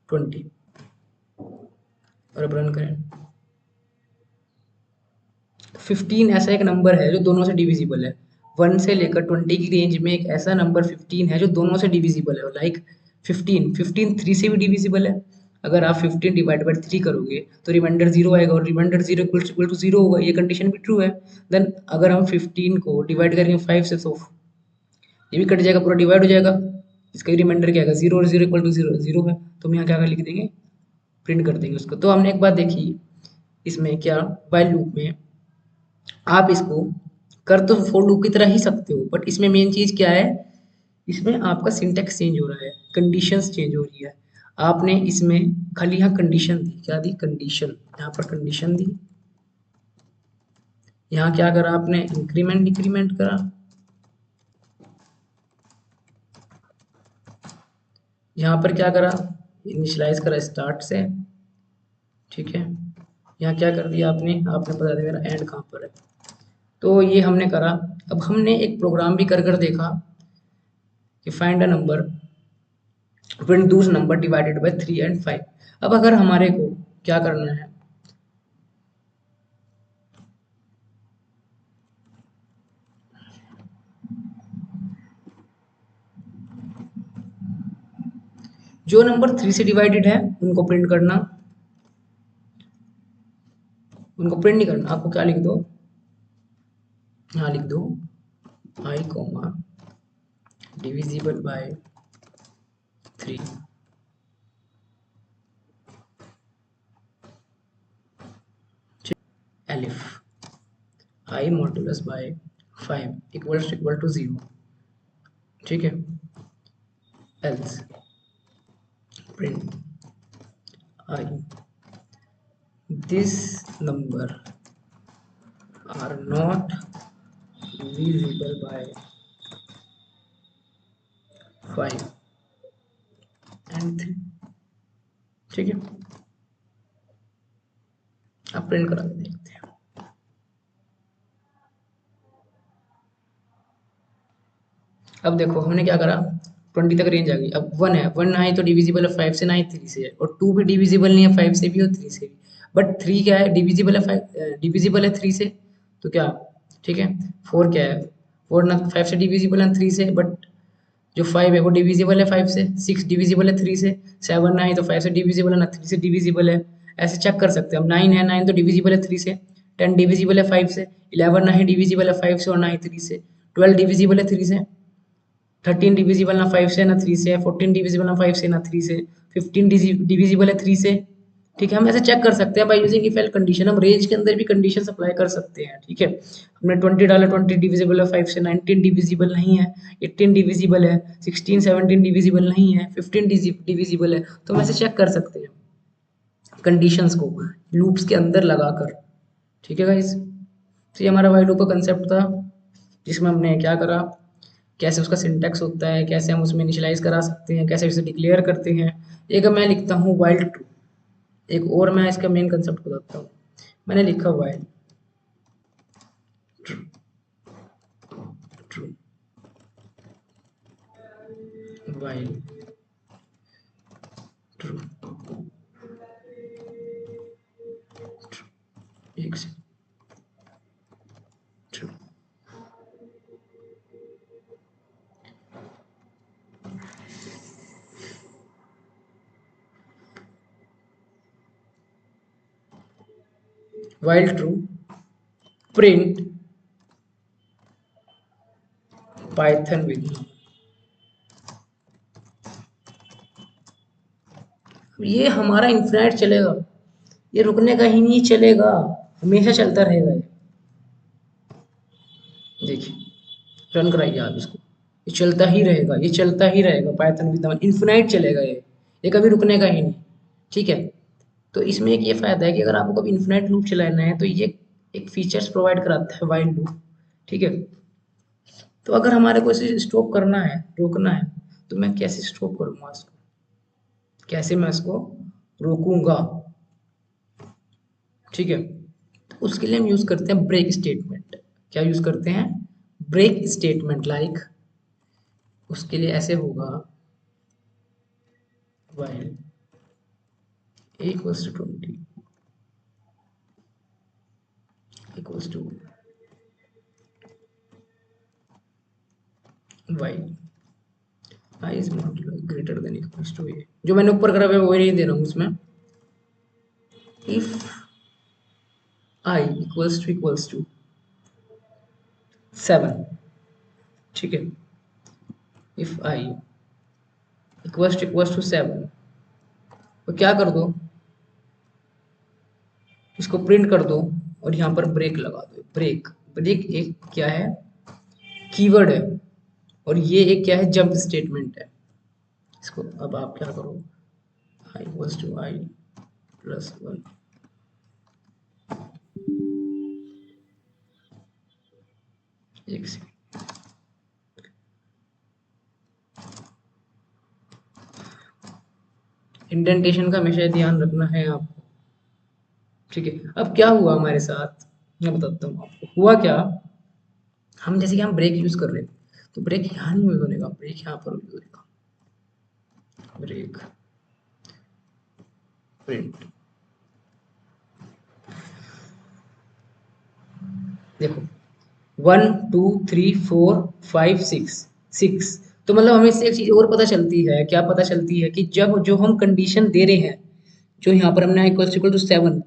20, और अब रन करें, 15 ऐसा एक नंबर है जो दोनों से डिविजिबल है। 1 से लेकर 20 की रेंज में एक ऐसा नंबर 15 है जो दोनों से डिविजिबल है, लाइक 15 3 से भी डिविजिबल है। अगर आप 15 डिवाइड बाई 3 करोगे तो रिमाइंडर 0 आएगा, और रिमाइंडर 0 इक्वल टू 0 होगा, ये कंडीशन भी ट्रू है। देन अगर हम 15 को डिवाइड करेंगे 5 से, तो ये भी कट जाएगा, पूरा डिवाइड हो जाएगा, इसका रिमाइंडर क्या आएगा, 0 और 0 इक्वल टू 0 0 है, तो हम यहाँ क्या लिख देंगे, प्रिंट कर देंगे उसको। तो हमने एक बात देखी इसमें क्या, वाइल लूप में आप इसको कर तो फॉर लूप की तरह ही सकते हो, बट इसमें मेन चीज क्या है, इसमें आपका सिंटेक्स चेंज हो रहा है, कंडीशंस चेंज हो रही है। आपने इसमें खाली यहाँ कंडीशन दी, क्या दी, कंडीशन, यहाँ पर कंडीशन दी, यहाँ क्या करा आपने, इंक्रीमेंट डिक्रीमेंट करा, यहाँ पर क्या करा, इनिशियलाइज करा स्टार्ट से। ठीक है, यहाँ क्या कर दिया आपने, आपने बता दिया मेरा एंड कहाँ पर है। तो ये हमने करा। अब हमने एक प्रोग्राम भी कर कर देखा कि फाइंड अ नंबर प्रिंट दूस नंबर डिवाइडेड बाय 3 एंड 5। अब अगर हमारे को क्या करना है, जो नंबर 3 से डिवाइडेड है उनको प्रिंट करना, उनको प्रिंट नहीं करना, आपको क्या लिख दो, यहाँ लिख दो I comma divisible by 3, elif I modulus by 5 equal to 0। ठीक है, else print I this number are not divisible by 5 and 3। ठीक है, अब प्रिंट करा के देखते हैं। अब देखो हमने क्या करा, 20 तक रेंज आ गई। अब 1 है, 1 ना ही तो डिविजिबल है 5 से, ना ही 3 से है, और 2 भी डिविजिबल नहीं है 5 से भी और 3 से भी, बट 3 क्या है, डिविजिबल है 5, डिविजिबल है 3 से, तो क्या, ठीक है, 4 क्या है, 4 ना 5 से डिविजिबल है 3 से, बट जो 5 है वो डिविजिबल है 5 से, 6 डिविजिबल है 3 से, 7 ना ही तो 5 से डिविजिबल है ना 3 से डिविजिबल है। ऐसे चेक कर सकते हैं हम, 9 है, 9 तो डिविजिबल है 3 से, 10 डिविजिबल है 5 से, 11 ना ही डिविजिबल है 5 से और ना ही 3 से, 12 डिविजिबल है 3 से, 13 डिविजिबल ना 5 से ना 3 से, 14 डिविजिबल ना 5 से ना 3 से, 15 डिविजिबल है 3 से। ठीक है, हम ऐसे चेक कर सकते हैं by using if else condition. हम रेंज के अंदर भी कंडीशन अप्लाई कर सकते हैं। ठीक है, हमने 20 डाला, 20 डिविजिबल है 5 से, 19 डिविजिबल नहीं है, 18 डिविजिबल है, 16 17 डिविजिबल नहीं है, 15 डिविजिबल है। तो हम ऐसे चेक कर सकते हैं कंडीशंस को लूप्स के अंदर लगाकर। ठीक है गाइस, तो ये हमारा वाइल लूप का कंसेप्ट था, जिसमें हमने क्या करा, कैसे उसका सिंटैक्स होता है, कैसे हम उसमें इनिशियलाइज करा सकते हैं, कैसे उसे डिक्लेयर करते हैं। एक मैं लिखता हूँ वाइल ट्रू, एक और मैं इसका मेन कंसेप्ट बताता हूँ। मैंने लिखा while true, true, while true, एक से true. While true print Python with, ये हमारा इन्फिनाइट चलेगा, ये रुकने का ही नहीं चलेगा, हमेशा चलता रहेगा ये। देखिए रन कराइए आप इसको, ये चलता ही रहेगा, ये चलता ही रहेगा, पाइथन विद इन्फिनाइट चलेगा ये कभी रुकने का ही नहीं। ठीक है, तो इसमें एक ये फायदा है कि अगर आपको कभी इन्फिनाइट लूप चलाना है तो ये एक फीचर्स प्रोवाइड कराता है वाइल लूप। ठीक है, तो अगर हमारे को इसे स्टॉप करना है, रोकना है, तो मैं कैसे स्टॉप करूंगा इसको, कैसे मैं इसको रोकूंगा। ठीक है, तो उसके लिए हम यूज करते हैं ब्रेक स्टेटमेंट। क्या यूज करते हैं? Break statement. लाइक उसके लिए ऐसे होगा while a equals to 20 equals to while I is not greater than equals to a, जो मैंने ऊपर करा हुआ है वही नहीं दे रहा हूँ उसमें। if I equals to 7, ठीक है, if I equals to 7, तो क्या कर दो, इसको प्रिंट कर दो और यहाँ पर ब्रेक लगा दो। ब्रेक, ब्रेक एक क्या है, कीवर्ड है, और ये एक क्या है, जंप स्टेटमेंट है। इसको अब आप क्या करो, I equals to I plus 1, एक सेकेंड, इंडेंटेशन का हमेशा ध्यान रखना है आपको। ठीक है, अब क्या हुआ हमारे साथ, मैं बताता हूँ आपको हुआ क्या। हम जैसे कि हम ब्रेक यूज कर रहे हैं, तो ब्रेक यहाँ नहीं यूज होने का, ब्रेक यहाँ पर यूज होने का। ब्रेक प्रिंट, देखो 1 2 3 4 5 6 6, तो मतलब हमें इससे एक चीज और पता चलती है, क्या पता चलती है कि जब जो हम कंडीशन दे रहे हैं, जो यहाँ पर हमने इक्वल टू 7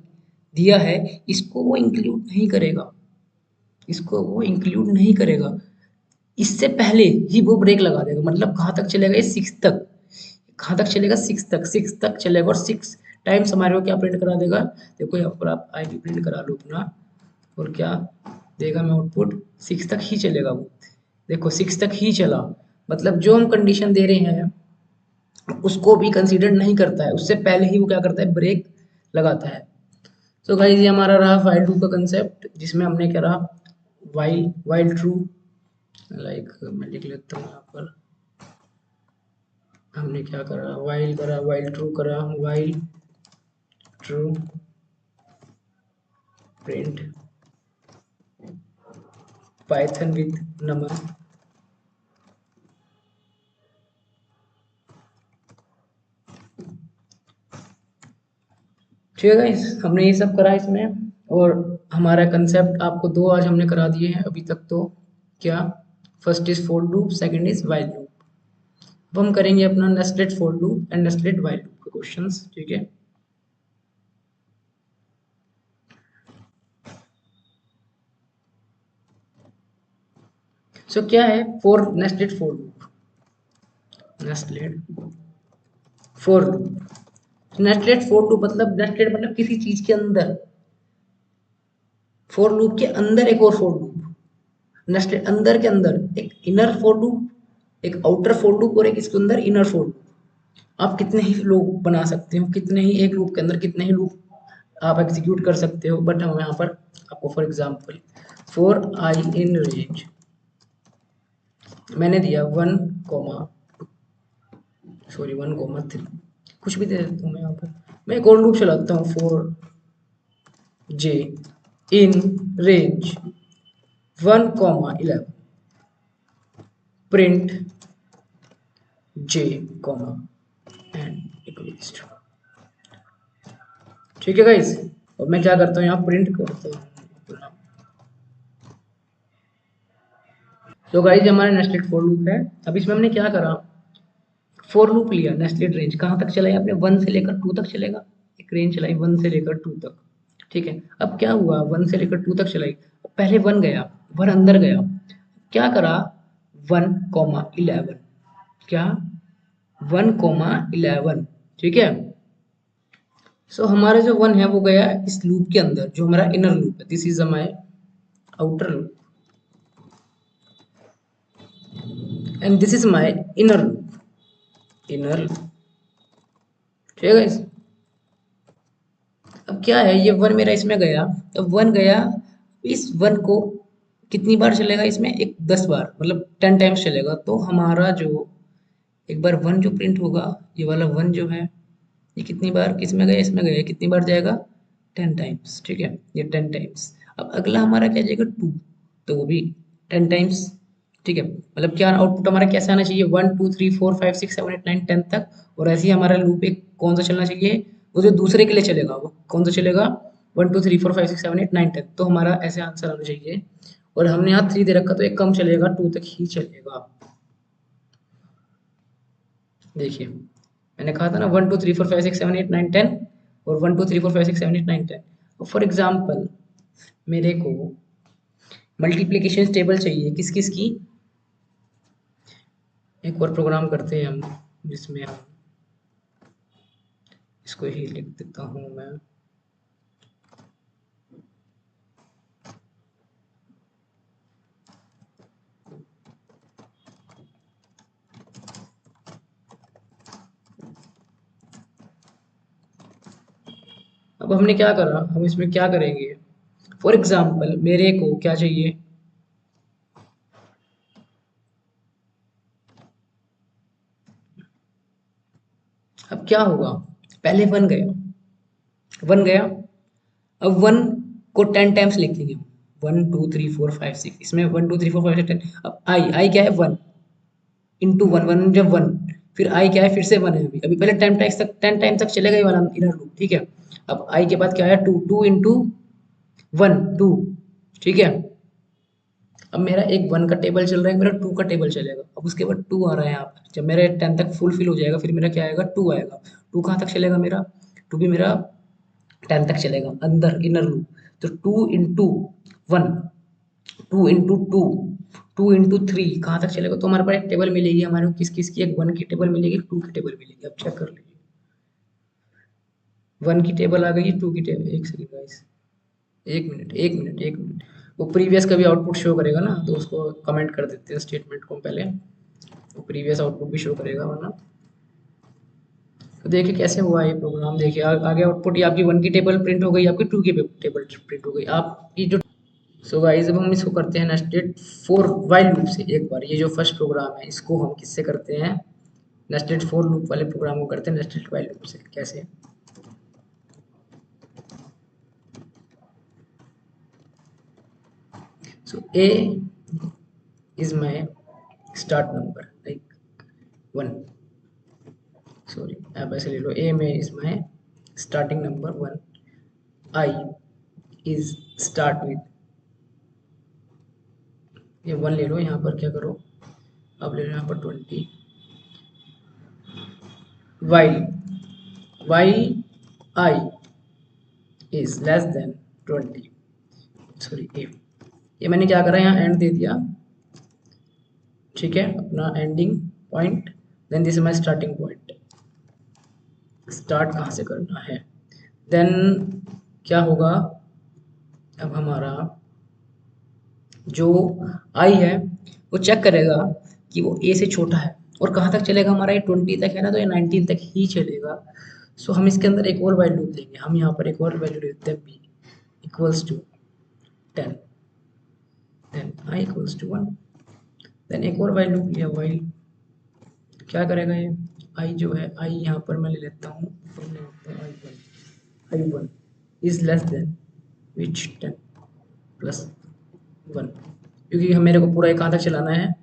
दिया है, इसको वो इंक्लूड नहीं करेगा, इसको वो इंक्लूड नहीं करेगा, इससे पहले ही वो ब्रेक लगा देगा। मतलब कहाँ तक चलेगा ये, 6 तक। कहाँ तक चलेगा, 6 तक, 6 तक चलेगा, और 6 टाइम्स हमारे को क्या प्रिंट करा देगा। देखो यहाँ पर आप आई प्रिंट करा लो अपना, और क्या देगा मैं आउटपुट, 6 तक ही चलेगा वो। देखो 6 तक ही चला, मतलब जो हम कंडीशन दे रहे हैं उसको भी कंसीडर नहीं करता है, उससे पहले ही वो क्या करता है, ब्रेक लगाता है। सो गाइस, ये हमारा रहा वाइल ट्रू का कंसेप्ट, जिसमें हमने क्या रहा, वाइल वाइल ट्रू, लाइक मैं लिख लेता हूँ यहाँ पर, हमने क्या करा, वाइल करा, वाइल ट्रू करा, while true print Python with number. ठीक है गाइस, हमने ये सब करा इसमें, और हमारा कंसेप्ट आपको दो आज हमने करा दिए हैं अभी तक। तो क्या, first is for loop, second is while loop. अब हम करेंगे अपना nested for loop and nested while loop के क्वेश्चंस। ठीक है, सो क्या है for nested for loop. Nested for loop. Nested for loop मतलब नेस्टेड मतलब किसी चीज के अंदर, फॉर लूप के अंदर एक और फॉर लूप, नेस्टेड अंदर के अंदर एक इनर फॉर लूप, एक आउटर फॉर लूप और एक इसके अंदर इनर फॉर लूप। आप कितने ही लूप बना सकते हो, कितने ही एक लूप के अंदर कितने ही लूप आप एग्जीक्यूट कर सकते हो। बट हम यहाँ पर आपको for example for I in range मैंने दिया 1,3 कुछ भी दे देता हूँ मैं यहाँ पर। मैं एक और लूप चलाता हूँ for j in range 1,11 print j comma end equals to. ठीक है गाइस, और मैं क्या करता हूँ यहाँ प्रिंट करता हूँ। तो गाइस हमारा नेस्टेड फॉर लूप है। अब इसमें हमने क्या करा, फॉर लूप लिया, नेस्टेड रेंज कहाँ तक चलाई आपने, 1 से लेकर 2 तक चलेगा। एक रेंज चलाई 1 से लेकर 2 तक। ठीक है, अब क्या हुआ, 1 से लेकर 2 तक चलाई, पहले 1 गया, 1 अंदर गया, क्या करा 1,11, क्या 1,11। ठीक है, सो हमारा जो 1 है वो गया इस लूप के अंदर जो हमारा इनर लूप है, this is my outer loop and this is my inner loop, inner loop. ठीक है guys? अब क्या है, ये 1 मेरा इसमें गया, अब 1 गया, इस 1 को कितनी बार चलेगा इसमें, एक 10 बार, मतलब 10 टाइम्स चलेगा। तो हमारा जो एक बार 1 जो प्रिंट होगा, ये वाला 1 जो है ये कितनी बार किसमें गया, इसमें गया, कितनी बार जाएगा 10 टाइम्स। ठीक है, ये 10 टाइम्स। अब अगला हमारा क्या जाएगा 2, तो वो भी 10 टाइम्स। ठीक है, मतलब क्या आउटपुट हमारा कैसे आना चाहिए, 1 2 3 4 5 6 7 8 9 10 तक। और ऐसे ही हमारा लूप एक कौन सा चलना चाहिए, वो जो दूसरे के लिए चलेगा वो कौन सा चलेगा, 1 2 3 4 5 6 7 8 9 10। तो हमारा ऐसे आंसर आना चाहिए। और हमने यहाँ 3 दे रखा तो एक कम चलेगा, 2 तक ही चलेगा। देखिए मैंने कहा था ना 1 2 3 4 5 6 7 8 9 10 और 1 2 3 4 5 6 7 8 9 10। फॉर एग्जाम्पल मेरे को मल्टीप्लीकेशन टेबल चाहिए किस किस की, एक और प्रोग्राम करते हैं हम जिसमें हम इसको ही लिख देता हूँ मैं। अब हमने क्या करा, हम इसमें क्या करेंगे, फॉर एग्जाम्पल मेरे को क्या चाहिए, अब क्या होगा, पहले 1 गया, 1 गया, अब 1 को 10 टाइम्स लिखेंगे, 1 2 3 4 5 6, इसमें 1 2 3 4 5 6 10। अब आई क्या है 1 इंटू 1, 1 जब 1, फिर आई क्या है फिर से 1 है, अभी अभी पहले 10 टाइम तक चलेगा ये वाला इनर लूप। ठीक है, अब आई के बाद क्या है 2, 2 इंटू 1 2। ठीक है, अब मेरा एक 1 का टेबल चल रहा है, मेरा 2 का टेबल चलेगा, अब उसके बाद 2 आ रहा है यहाँ पर, जब मेरा 10 तक फुलफिल हो जाएगा फिर मेरा क्या आएगा 2 आएगा। 2 कहाँ तक चलेगा मेरा, 2 भी मेरा 10 तक चलेगा अंदर इनर लूप। तो 2 इंटू 1, 2 इंटू 2, 2 इंटू 3 कहाँ तक चलेगा, तो हमारे पास एक टेबल मिलेगी हमारे को, किस किस की, एक 1 की टेबल मिलेगी, 2 की टेबल मिलेगी। अब चेक कर लीजिए, 1 की टेबल आ गई, 2 की टेबल, एक सेकंड गाइस, एक मिनट, वो प्रीवियस का भी आउटपुट शो करेगा ना, तो उसको कमेंट कर देते हैं स्टेटमेंट को पहले, वो प्रीवियस आउटपुट भी शो करेगा वरना। तो देखिए कैसे हुआ ये प्रोग्राम, देखिए आगे आउटपुट ये आपकी 1 की टेबल प्रिंट हो गई, आपकी 2 की टेबल प्रिंट हो गई आपकी जो। सो गाइस अब हम इसको करते हैं नेस्टेड फॉर वाइल लूप से। एक बार ये जो फर्स्ट प्रोग्राम है इसको हम किससे करते हैं, नेस्टेड फॉर लूप वाले प्रोग्राम को करते हैं नेस्टेड वाइल लूप से। कैसे, so A is my start number like 1, sorry आप ऐसे ले लो, ए में is my starting number 1, I is start with, ये 1 ले लो, यहाँ पर क्या करो, अब ले लो यहाँ पर 20, while I is less than 20, sorry if, ये मैंने क्या करा यहाँ एंड दे दिया। ठीक है, अपना ending point then this is my starting point. Start कहाँ से करना है, देन क्या होगा, अब हमारा जो आई है वो चेक करेगा कि वो ए से छोटा है, और कहाँ तक चलेगा हमारा, ये 20 तक है ना, तो ये 19 तक ही चलेगा। सो हम इसके अंदर एक और वैल्यू लूप लेंगे, हम यहाँ पर एक और वैल्यू लेते हैं b equals to 10, then i equals to 1, then एक और वैल्यू लिया वाइल, क्या करेगा ये, आई जो है आई यहाँ पर मैं ले लेता हूँ i one is less than which 10 plus 1, क्योंकि हम मेरे को पूरा कहाँ तक चलाना है,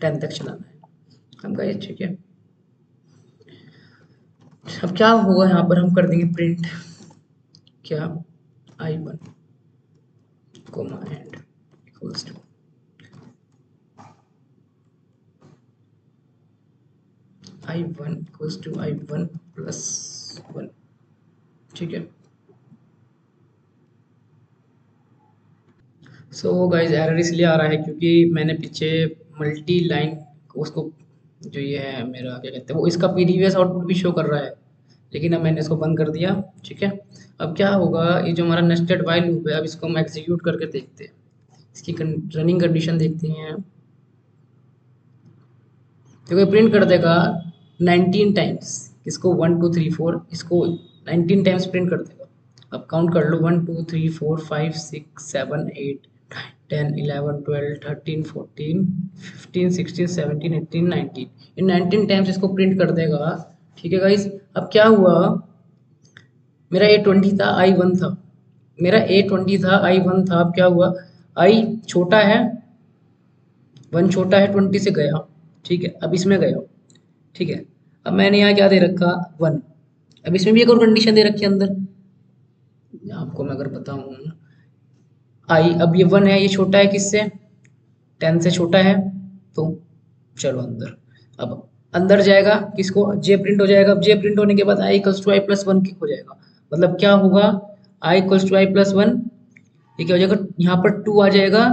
10 तक चलाना है। हम कहे ठीक है, अब क्या होगा यहाँ पर, हम कर देंगे प्रिंट क्या, i one comma end equals to i one equals to i one plus 1, ठीक है। सो गाइज एरर इसलिए आ रहा है क्योंकि मैंने पीछे मल्टी लाइन उसको, जो ये है मेरा क्या कहते हैं वो, इसका प्रीवियस आउटपुट भी शो कर रहा है, लेकिन अब मैंने इसको बंद कर दिया, ठीक है। अब क्या होगा, ये जो हमारा नेस्टेड व्हाइल लूप है, अब इसको हम एग्जीक्यूट करके देखते हैं, इसकी रनिंग कंडीशन देखते हैं। तो ये प्रिंट कर देगा 19 टाइम्स, इसको 1 2 3 4 इसको 19 टाइम्स प्रिंट कर देगा। अब काउंट कर लो, 1 2 3 4 5 6 7 8 10 11 12 13 14 15 16 17 18 19, इन 19 टाइम्स इसको प्रिंट कर देगा, ठीक है गाइस। अब क्या हुआ, मेरा A20 था I1 था, मेरा A20 था I1 था, अब क्या हुआ, आई छोटा है, 1 छोटा है 20 से गया, ठीक है, अब इसमें गया, ठीक है। अब मैंने यहाँ क्या दे रखा 1, अब इसमें भी एक और कंडीशन दे रखी है अंदर, आपको मैं अगर बताऊँ, आई अब ये 1 है, ये छोटा है किससे, 10 से छोटा है, तो चलो अंदर, अब अंदर जाएगा किसको, जे प्रिंट हो जाएगा, अब जे प्रिंट होने के बाद आई इक्वल्स टू आई प्लस 1 हो जाएगा, मतलब क्या होगा, i equals to i plus 1, ये क्या हो जाएगा, यहाँ पर 2 आ जाएगा,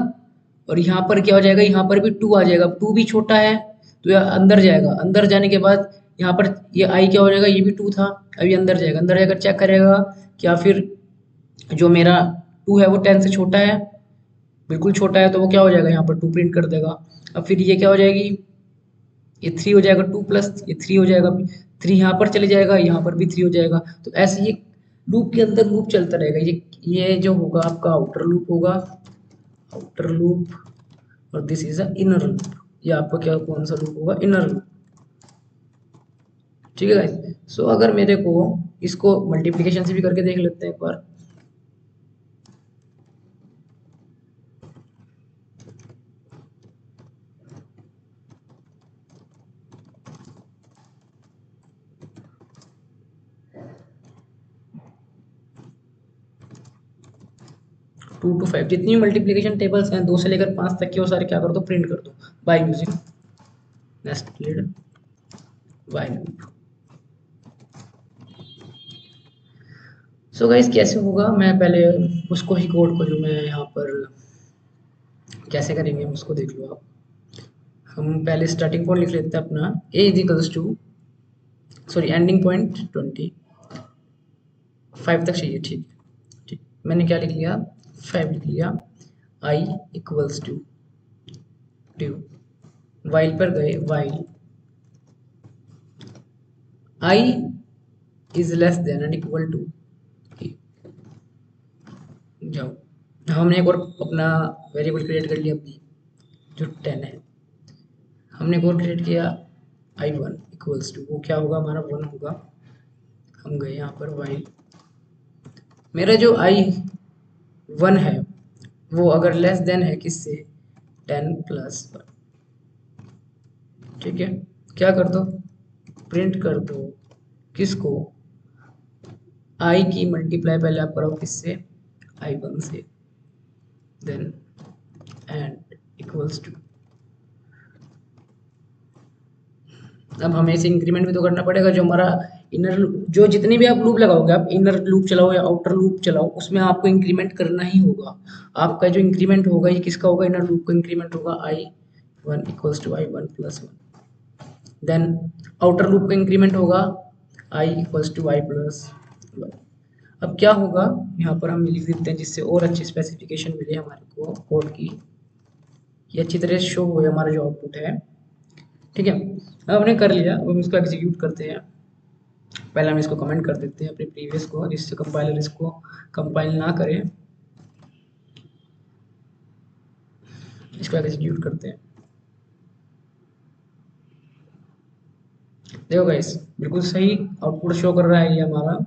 और यहाँ पर क्या हो जाएगा, यहाँ पर भी 2 आ जाएगा, अब 2 भी छोटा है तो यह अंदर जाएगा, अंदर जाने के बाद यहाँ पर ये आई क्या हो जाएगा, ये भी 2 था, अब ये अंदर जाएगा, अंदर जाकर चेक करेगा क्या, फिर जो मेरा 2 है वो 10 से छोटा है, बिल्कुल छोटा है, तो वो क्या हो जाएगा, यहाँ पर 2 प्रिंट कर देगा। अब फिर ये क्या हो जाएगी, ये 3 हो जाएगा, 2 प्लस ये 3 हो जाएगा, 3 यहाँ पर चले जाएगा, यहाँ पर भी 3 हो जाएगा, तो ऐसे ये लूप के अंदर लूप चलता रहेगा। ये जो होगा आपका आउटर लूप होगा, आउटर लूप, और this is a inner loop, ये आपका क्या कौन सा लूप होगा, इनर लूप, ठीक है गाइस। सो अगर मेरे को इसको मल्टीप्लिकेशन से भी करके देख लेते हैं एक बार, 2 to 5 जितनी मल्टीप्लिकेशन टेबल्स हैं 2 से लेकर 5 तक के, वो सारे क्या कर दो, प्रिंट कर दो by using nested while loop. So guys कैसे होगा, मैं पहले उसको ही कोड को जो मैं यहाँ पर कैसे करेंगे हम उसको देख लो आप। हम पहले स्टार्टिंग पॉइंट लिख लेते हैं अपना, A is equals to, sorry ending point 25 तक चाहिए, ठीक है, ठीक, मैंने क्या लिख लिया 5 लिख लिया, आई इक्वल्स टू 2, वाइल पर गए, while i is less than and equal to, जाओ हमने एक और अपना वेरिएबल क्रिएट कर लिया बी जो 10 है, हमने एक और क्रिएट किया आई वन इक्वल्स टू, वो क्या होगा हमारा 1 होगा, हम गए यहाँ पर वाइल, मेरा जो आई 1 है वो अगर लेस देन है किससे, 10 प्लस 1, ठीक है, क्या कर दो, प्रिंट कर दो किसको, आई की मल्टीप्लाई पहले आप करो किससे, आई 1 से, देन एंड इक्वल्स टू, अब हमें इसे इंक्रीमेंट भी तो करना पड़ेगा, जो हमारा इनर, जो जितने भी आप लूप लगाओगे, आप इनर लूप चलाओ या आउटर लूप चलाओ, उसमें आपको इंक्रीमेंट करना ही होगा। आपका जो इंक्रीमेंट होगा ये किसका होगा, इनर लूप का इंक्रीमेंट होगा i 1 equals to i 1 plus 1, then outer loop का इंक्रीमेंट होगा i equals to i plus. अब क्या होगा, यहाँ पर हम लिख देते हैं जिससे और अच्छी स्पेसिफिकेशन मिले हमारे को कोड की, ये अच्छी तरह शो हो हमारा जो आउटपुट है। ठीक है, अब हमने कर लिया, अब हम इसको एग्जीक्यूट करते हैं। पहले हम इसको कमेंट कर देते हैं अपने प्रीवियस को, जिससे कंपाइलर इसको कंपाइल ना करे। इसको एग्जीक्यूट करते हैं। देखो गाइस, बिल्कुल सही आउटपुट शो कर रहा है ये हमारा।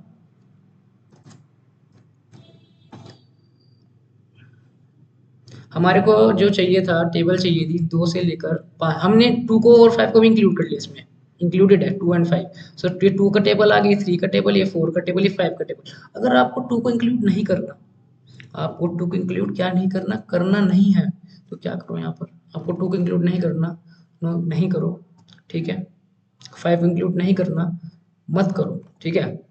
हमारे को जो चाहिए था, टेबल चाहिए थी 2 से लेकर 5, हमने 2 को और 5 को भी इंक्लूड कर लिया इसमें, इंक्लूडेड है 2 एंड 5। सो ये 2 का टेबल आ गई, 3 का टेबल, ये 4 का टेबल, ये 5 का टेबल। अगर आपको 2 को इंक्लूड नहीं करना, आपको 2 को इंक्लूड क्या नहीं करना, करना नहीं है, तो क्या करो यहाँ पर, आपको 2 को इंक्लूड नहीं करना, नहीं करो। ठीक है, 5 इंक्लूड नहीं करना, मत करो। ठीक है,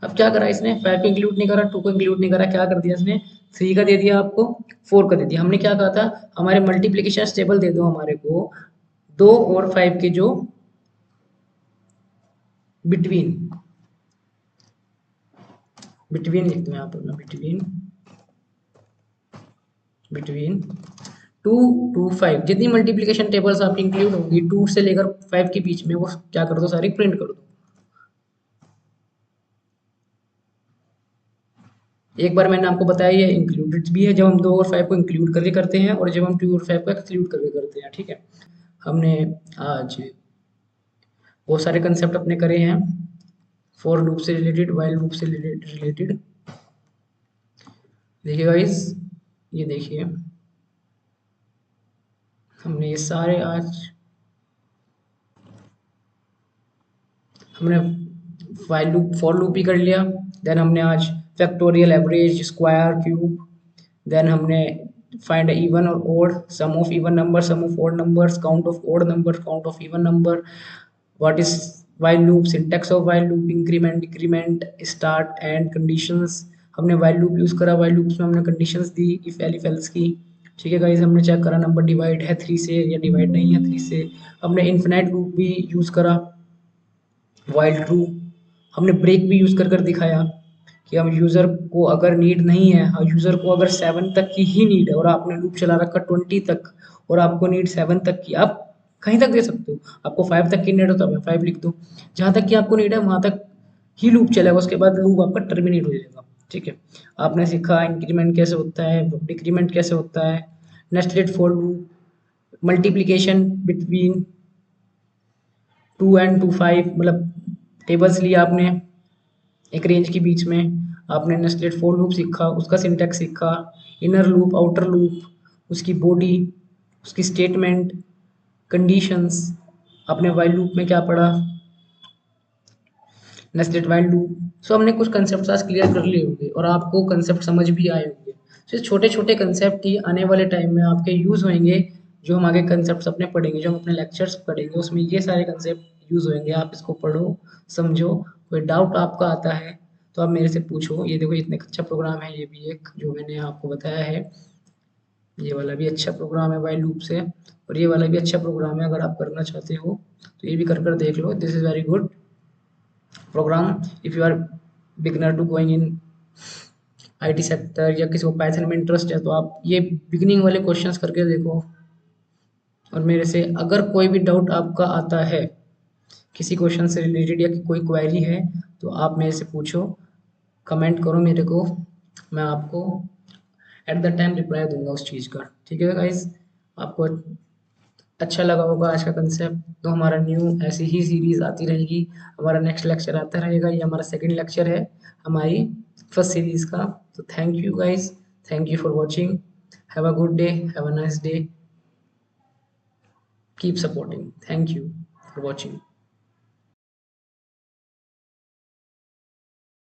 अब क्या करा इसने, 5 को इंक्लूड नहीं करा, 2 को इंक्लूड नहीं करा, क्या कर दिया इसने, 3 का दे दिया आपको, 4 का दे दिया। हमने क्या कहा था, हमारे मल्टीप्लीकेशन टेबल दे दो हमारे को 2 और 5 के जो बिटवीन, बिटवीन लिख दूं यहाँ पर मैं, बिटवीन, बिटवीन 2 टू 5 जितनी मल्टीप्लीकेशन टेबल्स आपकी इंक्लूड होंगी 2 से लेकर 5 के बीच में, वो क्या कर दो, सारी प्रिंट कर दो। एक बार मैंने आपको बताया ये इंक्लूडेड भी है, जब हम 2 और 5 को इंक्लूड करके करते हैं, और जब हम 2 और 5 को एक्सक्लूड करके करते हैं। ठीक है, हमने आज बहुत सारे कंसेप्ट अपने करे हैं, फॉर लूप से रिलेटेड, वाइल लूप से रिलेटेड। देखिए गाइस, ये देखिए हमने ये सारे आज, हमने वाइल लूप, फॉर लूप भी कर लिया। देन हमने आज factorial, average, square, cube, then हमने फाइंड इवन और odd, sum of even number, sum of odd numbers, count of odd number, count of even number, what is while loop, syntax of while loop, increment, decrement, start end conditions. हमने while loop use करा, while loops में हमने conditions दी if elif else की। ठीक है guys, हमने check करा नंबर डिवाइड है 3 से या डिवाइड नहीं है 3 से। हमने इन्फिनाइट लूप भी यूज करा, वाइल ट्रू। हमने ब्रेक भी यूज कर कर दिखाया कि हम यूजर को अगर नीड नहीं है, यूजर को अगर 7 तक की ही नीड है और आपने लूप चला रखा 20 तक, और आपको नीड 7 तक की, आप कहीं तक दे सकते हो। आपको 5 तक की नीड हो तो मैं 5 लिख दो, जहां तक की आपको नीड है वहां तक ही लूप चलेगा, उसके बाद लूप आपका टर्मिनेट हो जाएगा। ठीक है, आपने सीखा इंक्रीमेंट कैसे होता है, डिक्रीमेंट कैसे होता है, nested for loop, multiplication between 2 and 2 5, मतलब टेबल्स लिया आपने एक रेंज के बीच में, आपने नेस्टेड फॉर लूप सीखा, उसका सिंटैक्स सीखा, इनर लूप, आउटर लूप, उसकी बॉडी, उसकी स्टेटमेंट, कंडीशंस। आपने वाइल लूप में क्या पढ़ा, नेस्टेड वाइल लूप। सो हमने कुछ कंसेप्ट आज क्लियर कर लिए होंगे और आपको कंसेप्ट समझ भी आए होंगे। सो छोटे छोटे कंसेप्ट ही आने वाले टाइम में आपके यूज होंगे, जो हम आगे कंसेप्ट अपने पढ़ेंगे, जो हम अपने लेक्चर्स पढ़ेंगे, उसमें ये सारे कंसेप्ट यूज होंगे। आप इसको पढ़ो, समझो, कोई डाउट आपका आता है तो आप मेरे से पूछो। ये देखो इतने अच्छा प्रोग्राम है, ये भी एक जो मैंने आपको बताया है, ये वाला भी अच्छा प्रोग्राम है वाइल लूप से, और ये वाला भी अच्छा प्रोग्राम है। अगर आप करना चाहते हो तो ये भी कर कर देख लो, this is very good programme if you are beginner to going in IT sector, या किसी को पाइथन में इंटरेस्ट है तो आप ये बिगिनिंग वाले क्वेश्चंस करके देखो। और मेरे से अगर कोई भी डाउट आपका आता है किसी क्वेश्चन से रिलेटेड, या कोई क्वेरी है, तो आप मेरे से पूछो, कमेंट करो मेरे को, मैं आपको एट द टाइम रिप्लाई दूंगा उस चीज़ का। ठीक है गाइज, आपको अच्छा लगा होगा आज का कंसेप्ट। तो हमारा न्यू ऐसी ही सीरीज आती रहेगी, हमारा नेक्स्ट लेक्चर आता रहेगा, ये हमारा सेकंड लेक्चर है हमारी फर्स्ट सीरीज का। तो thank you guys, thank you for watching, have a good day, have a nice day, keep supporting, thank you for watching.